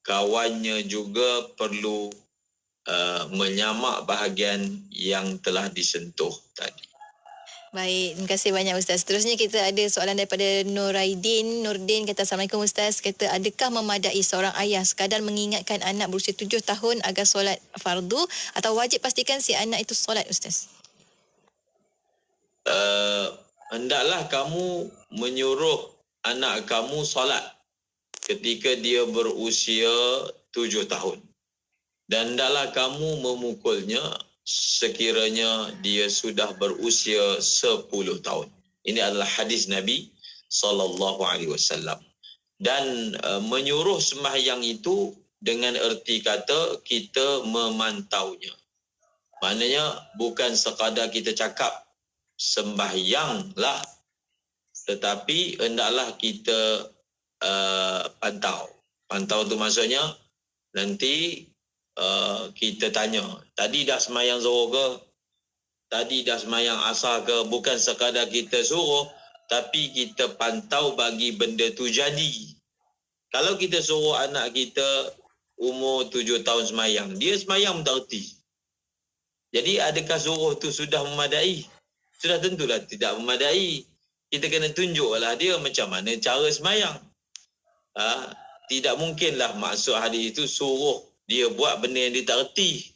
kawannya juga perlu menyamak bahagian yang telah disentuh tadi. Baik, terima kasih banyak Ustaz. Seterusnya kita ada soalan daripada Nurdin kata, Assalamualaikum Ustaz. Kata, adakah memadai seorang ayah sekadar mengingatkan anak berusia 7 tahun agar solat fardu atau wajib pastikan si anak itu solat Ustaz? Hendaklah kamu menyuruh anak kamu solat ketika dia berusia 7 tahun. Dan hendaklah kamu memukulnya sekiranya dia sudah berusia 10 tahun. Ini adalah hadis Nabi SAW. Dan menyuruh sembahyang itu dengan erti kata kita memantaunya. Maknanya bukan sekadar kita cakap sembahyanglah, tetapi hendaklah kita pantau. Pantau tu maksudnya nanti kita tanya, tadi dah semayang zuhur ke? Tadi dah semayang asar ke? Bukan sekadar kita suruh, tapi kita pantau bagi benda tu jadi. Kalau kita suruh anak kita umur 7 tahun semayang, dia semayang tak erti. Jadi adakah suruh tu sudah memadai? Sudah tentulah tidak memadai. Kita kena tunjuklah dia macam mana cara semayang. Tidak mungkinlah maksud hadis itu suruh dia buat benda yang dia tak reti.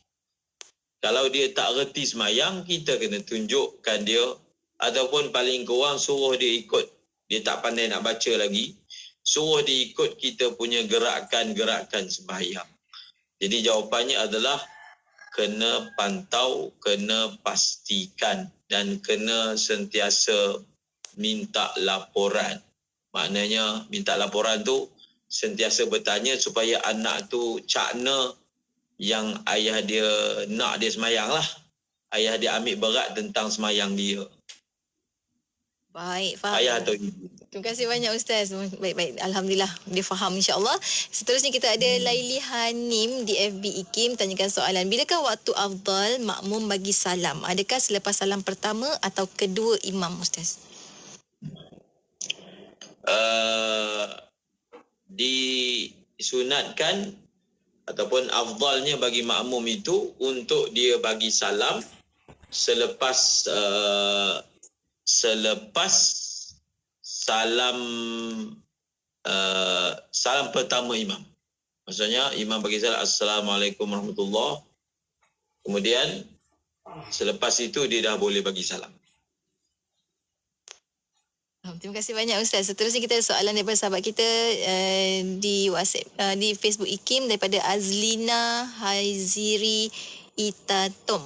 Kalau dia tak reti semayang, kita kena tunjukkan dia, ataupun paling kurang suruh dia ikut. Dia tak pandai nak baca lagi, suruh dia ikut kita punya gerakan-gerakan sembahyang. Jadi jawapannya adalah kena pantau, kena pastikan dan kena sentiasa minta laporan. Maknanya minta laporan tu sentiasa bertanya supaya anak tu cakna yang ayah dia nak dia semayang lah. Ayah dia ambil berat tentang semayang dia. Baik, faham. Ayah atau ibu. Terima kasih banyak Ustaz. Baik. Alhamdulillah dia faham insya-Allah. Seterusnya kita ada Laili Hanim di FB IKIM tanyakan soalan. Bilakah waktu afdal makmum bagi salam? Adakah selepas salam pertama atau kedua imam Ustaz? Disunatkan ataupun afdalnya bagi makmum itu untuk dia bagi salam selepas salam pertama imam. Maksudnya imam bagi salam Assalamualaikum warahmatullahi. Kemudian selepas itu dia dah boleh bagi salam. Terima kasih banyak Ustaz. Seterusnya kita ada soalan daripada sahabat kita di WhatsApp, di Facebook IKIM daripada Azlina Haiziri Inatom.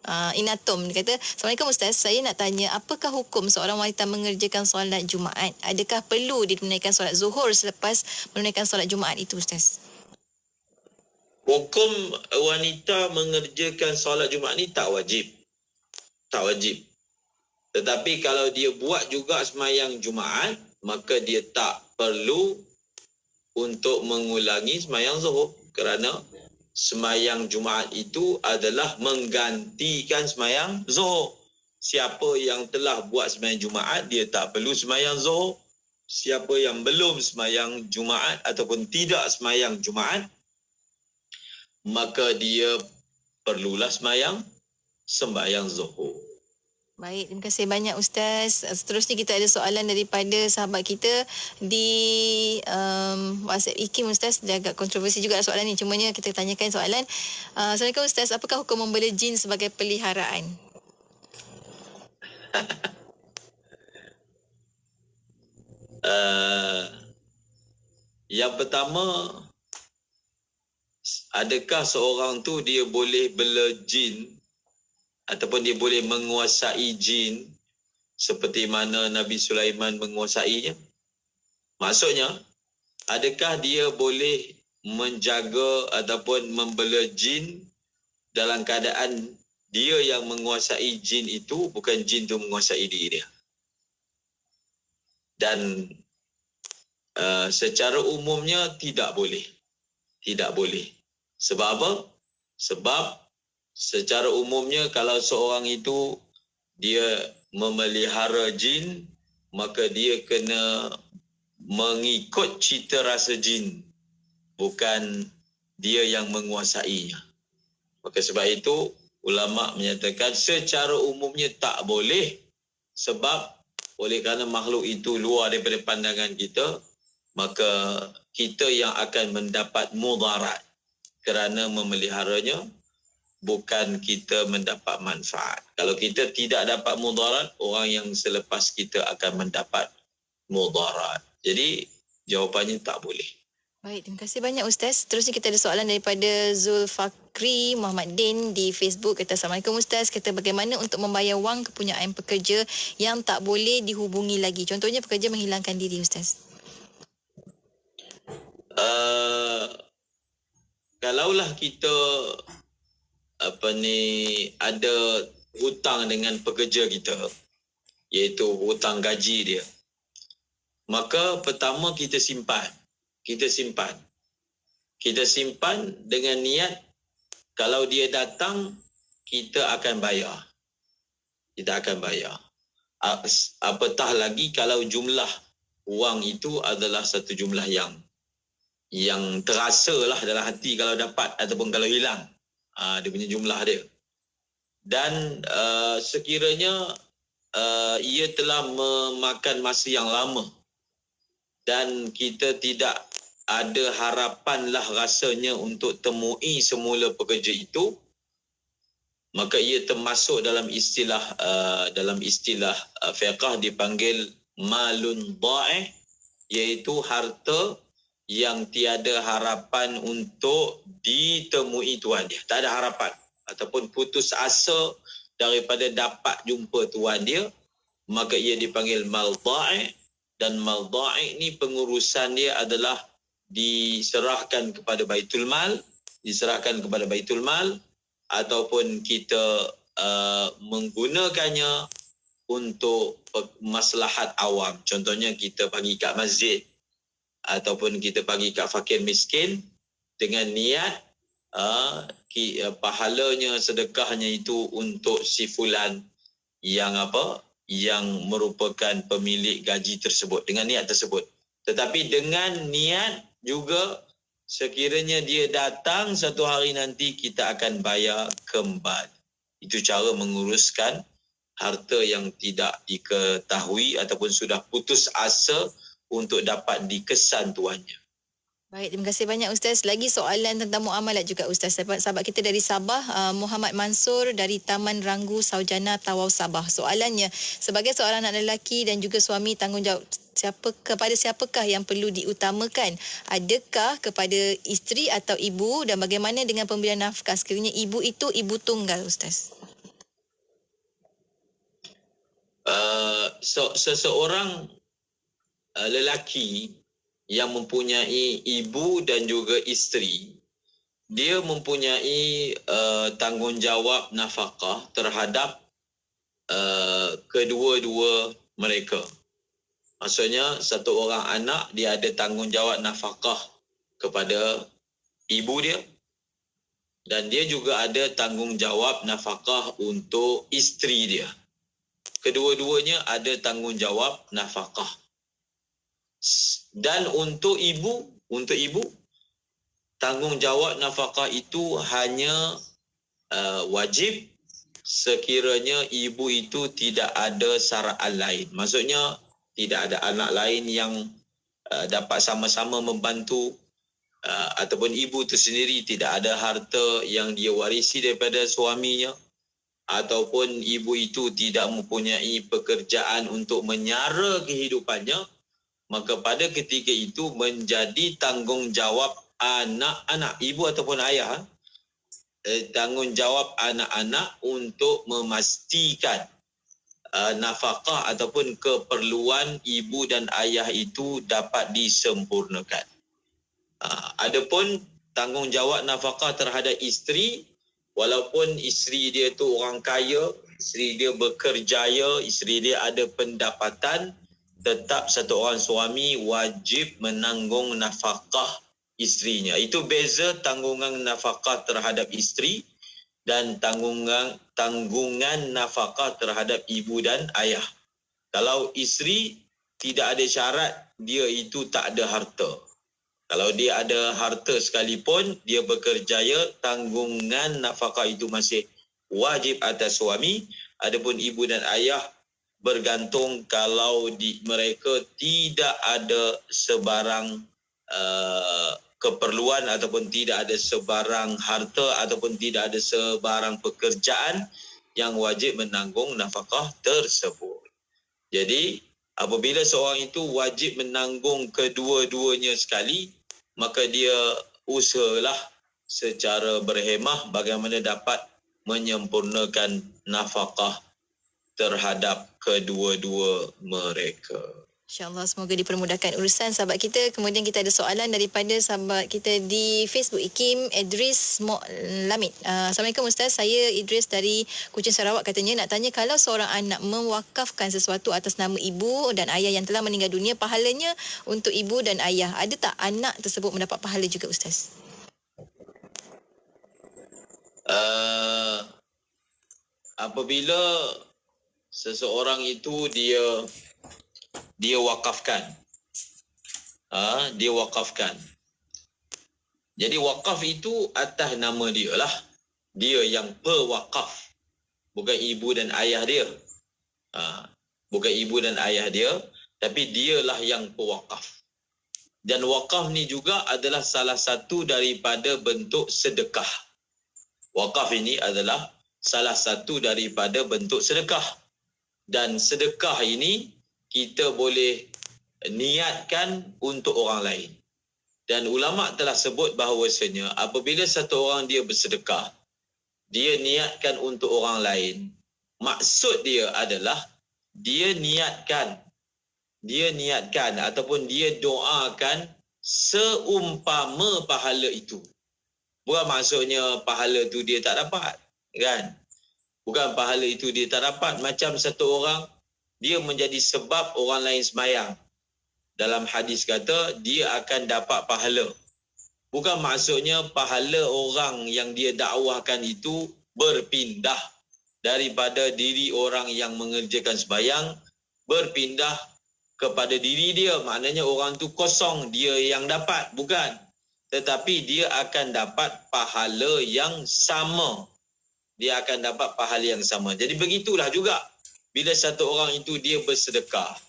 Dia kata, Assalamualaikum Ustaz, saya nak tanya apakah hukum seorang wanita mengerjakan solat Jumaat? Adakah perlu ditunaikan solat Zuhur selepas menunaikan solat Jumaat itu Ustaz? Hukum wanita mengerjakan solat Jumaat ni tak wajib. Tak wajib. Tetapi kalau dia buat juga sembahyang Jumaat, maka dia tak perlu untuk mengulangi sembahyang Zuhur kerana sembahyang Jumaat itu adalah menggantikan sembahyang Zuhur. Siapa yang telah buat sembahyang Jumaat, dia tak perlu sembahyang Zuhur. Siapa yang belum sembahyang Jumaat ataupun tidak sembahyang Jumaat, maka dia perlulah sembahyang Zuhur. Baik, terima kasih banyak Ustaz. Seterusnya kita ada soalan daripada sahabat kita di WhatsApp IKIM Ustaz. Dia agak kontroversi juga soalan ni. Cumanya kita tanyakan soalan. Assalamualaikum Ustaz, apakah hukum membela jin sebagai peliharaan? Yang pertama, adakah seorang tu dia boleh bela jin ataupun dia boleh menguasai jin seperti mana Nabi Sulaiman menguasainya? Maksudnya, adakah dia boleh menjaga ataupun membela jin dalam keadaan dia yang menguasai jin itu, bukan jin tu menguasai diri dia? Dan secara umumnya tidak boleh. Tidak boleh. Sebab apa? Sebab secara umumnya kalau seorang itu dia memelihara jin, maka dia kena mengikut cita rasa jin, bukan dia yang menguasainya. Maka sebab itu ulama menyatakan secara umumnya tak boleh, sebab oleh kerana makhluk itu luar daripada pandangan kita, maka kita yang akan mendapat mudarat kerana memeliharanya, bukan kita mendapat manfaat. Kalau kita tidak dapat mudarat, orang yang selepas kita akan mendapat mudarat. Jadi jawapannya tak boleh. Baik, terima kasih banyak Ustaz. Terusnya kita ada soalan daripada Zulfakri Muhammad Din di Facebook. Kata, Assalamualaikum Ustaz. Kata, bagaimana untuk membayar wang kepunyaan pekerja yang tak boleh dihubungi lagi? Contohnya pekerja menghilangkan diri Ustaz. Kalaulah kita ada hutang dengan pekerja kita, iaitu hutang gaji dia, maka pertama kita simpan dengan niat kalau dia datang kita akan bayar. Apatah lagi kalau jumlah wang itu adalah satu jumlah yang terasa lah dalam hati kalau dapat ataupun kalau hilang. Dia punya jumlah dia. Dan sekiranya ia telah memakan masa yang lama dan kita tidak ada harapan lah rasanya untuk temui semula pekerja itu, maka ia termasuk dalam istilah fiqh dipanggil malun dha'ih, iaitu harta yang tiada harapan untuk ditemui tuan dia. Tak ada harapan ataupun putus asa daripada dapat jumpa tuan dia, maka ia dipanggil maldai'. Dan maldai' ni pengurusan dia adalah diserahkan kepada Baitul Mal, ataupun kita menggunakannya untuk maslahat awam. Contohnya kita bagi kat masjid ataupun kita bagi kat fakir miskin dengan niat pahalanya, sedekahnya itu untuk si fulan yang merupakan pemilik gaji tersebut, dengan niat tersebut. Tetapi dengan niat juga sekiranya dia datang satu hari nanti, kita akan bayar kembali. Itu cara menguruskan harta yang tidak diketahui ataupun sudah putus asa untuk dapat dikesan tuannya. Baik, terima kasih banyak Ustaz. Lagi soalan tentang muamalat juga Ustaz. Sahabat kita dari Sabah, Muhammad Mansur dari Taman Ranggu Saujana Tawau Sabah. Soalannya, sebagai seorang anak lelaki dan juga suami, tanggungjawab kepada siapakah yang perlu diutamakan? Adakah kepada isteri atau ibu, dan bagaimana dengan pemberian nafkah sekiranya ibu itu ibu tunggal Ustaz? Seseorang lelaki yang mempunyai ibu dan juga isteri, dia mempunyai tanggungjawab nafkah terhadap kedua-dua mereka. Maksudnya satu orang anak, dia ada tanggungjawab nafkah kepada ibu dia, dan dia juga ada tanggungjawab nafkah untuk isteri dia. Kedua-duanya ada tanggungjawab nafkah. Dan untuk ibu, tanggungjawab nafkah itu hanya wajib sekiranya ibu itu tidak ada saraan lain. Maksudnya tidak ada anak lain yang dapat sama-sama membantu, ataupun ibu itu sendiri tidak ada harta yang dia warisi daripada suaminya, ataupun ibu itu tidak mempunyai pekerjaan untuk menyara kehidupannya, maka pada ketika itu menjadi tanggungjawab anak-anak, ibu ataupun ayah, tanggungjawab anak-anak untuk memastikan nafkah ataupun keperluan ibu dan ayah itu dapat disempurnakan. Adapun tanggungjawab nafkah terhadap isteri, walaupun isteri dia tu orang kaya, isteri dia berkerjaya, isteri dia ada pendapatan, tetap satu orang suami wajib menanggung nafkah isterinya. Itu beza tanggungan nafkah terhadap isteri dan tanggungan nafkah terhadap ibu dan ayah. Kalau isteri tidak ada syarat, dia itu tak ada harta. Kalau dia ada harta sekalipun, dia berkerjaya, tanggungan nafkah itu masih wajib atas suami. Adapun ibu dan ayah bergantung kalau mereka tidak ada sebarang keperluan ataupun tidak ada sebarang harta ataupun tidak ada sebarang pekerjaan yang wajib menanggung nafkah tersebut. Jadi apabila seorang itu wajib menanggung kedua-duanya sekali, maka dia usahalah secara berhemah bagaimana dapat menyempurnakan nafkah terhadap kedua-dua mereka. InsyaAllah semoga dipermudahkan urusan sahabat kita. Kemudian kita ada soalan daripada sahabat kita di Facebook, Ikim Idris Lamid. Assalamualaikum Ustaz, saya Idris dari Kuching Sarawak. Katanya nak tanya, kalau seorang anak mewakafkan sesuatu atas nama ibu dan ayah yang telah meninggal dunia, pahalanya untuk ibu dan ayah, ada tak anak tersebut mendapat pahala juga Ustaz? Apabila seseorang itu dia wakafkan. Dia wakafkan. Jadi wakaf itu atas nama dia lah. Dia yang pewakaf. Bukan ibu dan ayah dia. Bukan ibu dan ayah dia. Tapi dialah yang pewakaf. Dan wakaf ni juga adalah salah satu daripada bentuk sedekah. Wakaf ini adalah salah satu daripada bentuk sedekah. Dan sedekah ini kita boleh niatkan untuk orang lain. Dan ulama telah sebut bahawasanya apabila satu orang dia bersedekah, dia niatkan untuk orang lain, maksud dia adalah dia niatkan ataupun dia doakan seumpama pahala itu. Bukan maksudnya pahala itu dia tak dapat, kan? Bukan pahala itu dia tak dapat. Macam satu orang, dia menjadi sebab orang lain sembahyang. Dalam hadis kata, dia akan dapat pahala. Bukan maksudnya pahala orang yang dia dakwahkan itu berpindah daripada diri orang yang mengerjakan sembahyang, berpindah kepada diri dia. Maknanya orang tu kosong, dia yang dapat. Bukan. Tetapi dia akan dapat pahala yang sama. Dia akan dapat pahala yang sama. Jadi begitulah juga. Bila satu orang itu dia bersedekah,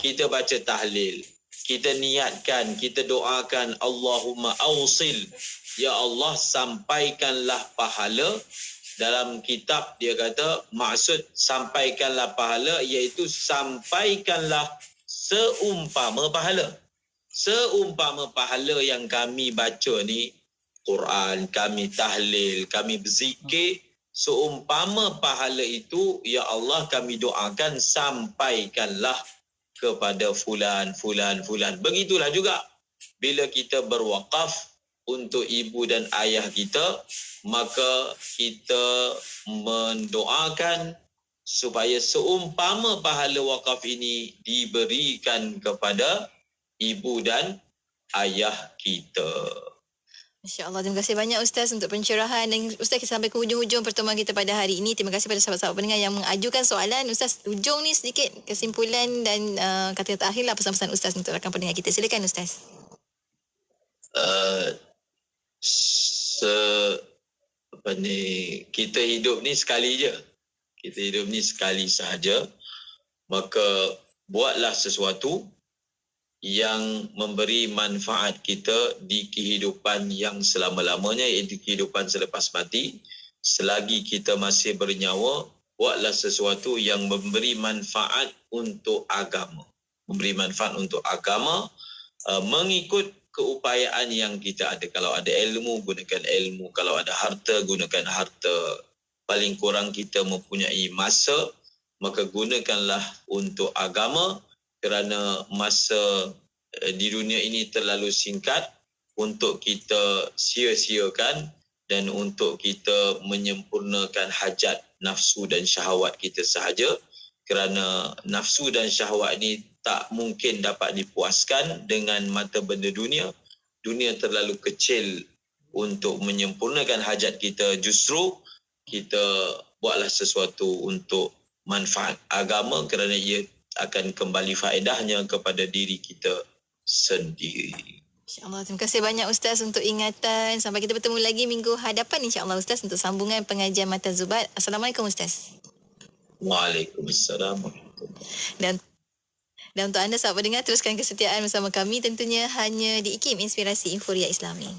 kita baca tahlil, kita niatkan, kita doakan, Allahumma awsil, ya Allah sampaikanlah pahala. Dalam kitab dia kata maksud sampaikanlah pahala iaitu sampaikanlah seumpama pahala. Seumpama pahala yang kami baca ni, Quran, kami tahlil, kami berzikir, seumpama pahala itu, ya Allah kami doakan sampaikanlah kepada fulan. Begitulah juga bila kita berwakaf untuk ibu dan ayah kita, maka kita mendoakan supaya seumpama pahala wakaf ini diberikan kepada ibu dan ayah kita. Masya Allah, terima kasih banyak Ustaz untuk pencerahan. Dan Ustaz, kita sampai ke hujung-hujung pertemuan kita pada hari ini. Terima kasih pada sahabat-sahabat pendengar yang mengajukan soalan. Ustaz, hujung ni sedikit kesimpulan dan kata-kata akhir lah pesan-pesan Ustaz untuk rakan pendengar kita. Silakan Ustaz. Kita hidup ni sekali je. Kita hidup ni sekali sahaja. Maka buatlah sesuatu yang memberi manfaat kita di kehidupan yang selama-lamanya, iaitu kehidupan selepas mati. Selagi kita masih bernyawa, buatlah sesuatu yang memberi manfaat untuk agama. Memberi manfaat untuk agama, mengikut keupayaan yang kita ada. Kalau ada ilmu, gunakan ilmu. Kalau ada harta, gunakan harta. Paling kurang kita mempunyai masa, maka gunakanlah untuk agama. Kerana masa di dunia ini terlalu singkat untuk kita sia-siakan dan untuk kita menyempurnakan hajat nafsu dan syahwat kita sahaja. Kerana nafsu dan syahwat ini tak mungkin dapat dipuaskan dengan mata benda dunia. Dunia terlalu kecil untuk menyempurnakan hajat kita. Justru kita buatlah sesuatu untuk manfaat agama, kerana ia akan kembali faedahnya kepada diri kita sendiri. InsyaAllah. Terima kasih banyak Ustaz untuk ingatan. Sampai kita bertemu lagi minggu hadapan insyaAllah Ustaz untuk sambungan pengajian Mata Zubat. Assalamualaikum Ustaz. Waalaikumsalam. Dan untuk anda sahabat pendengar, teruskan kesetiaan bersama kami tentunya hanya di IKIM Inspirasi Inforia Islami.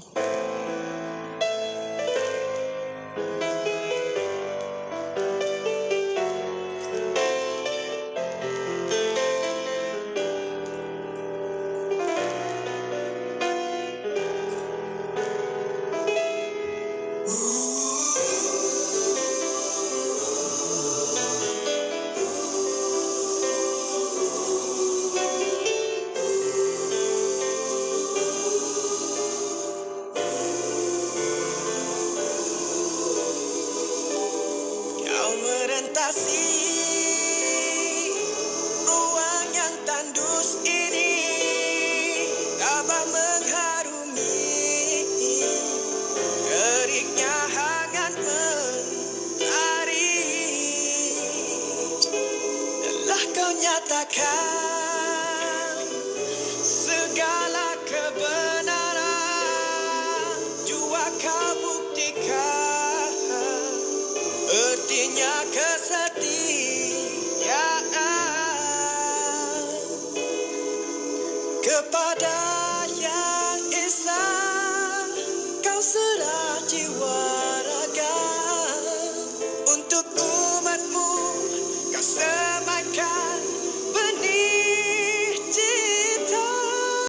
Nyatakan segala kebenaran, jua kau buktikan artinya kesetiaan kepada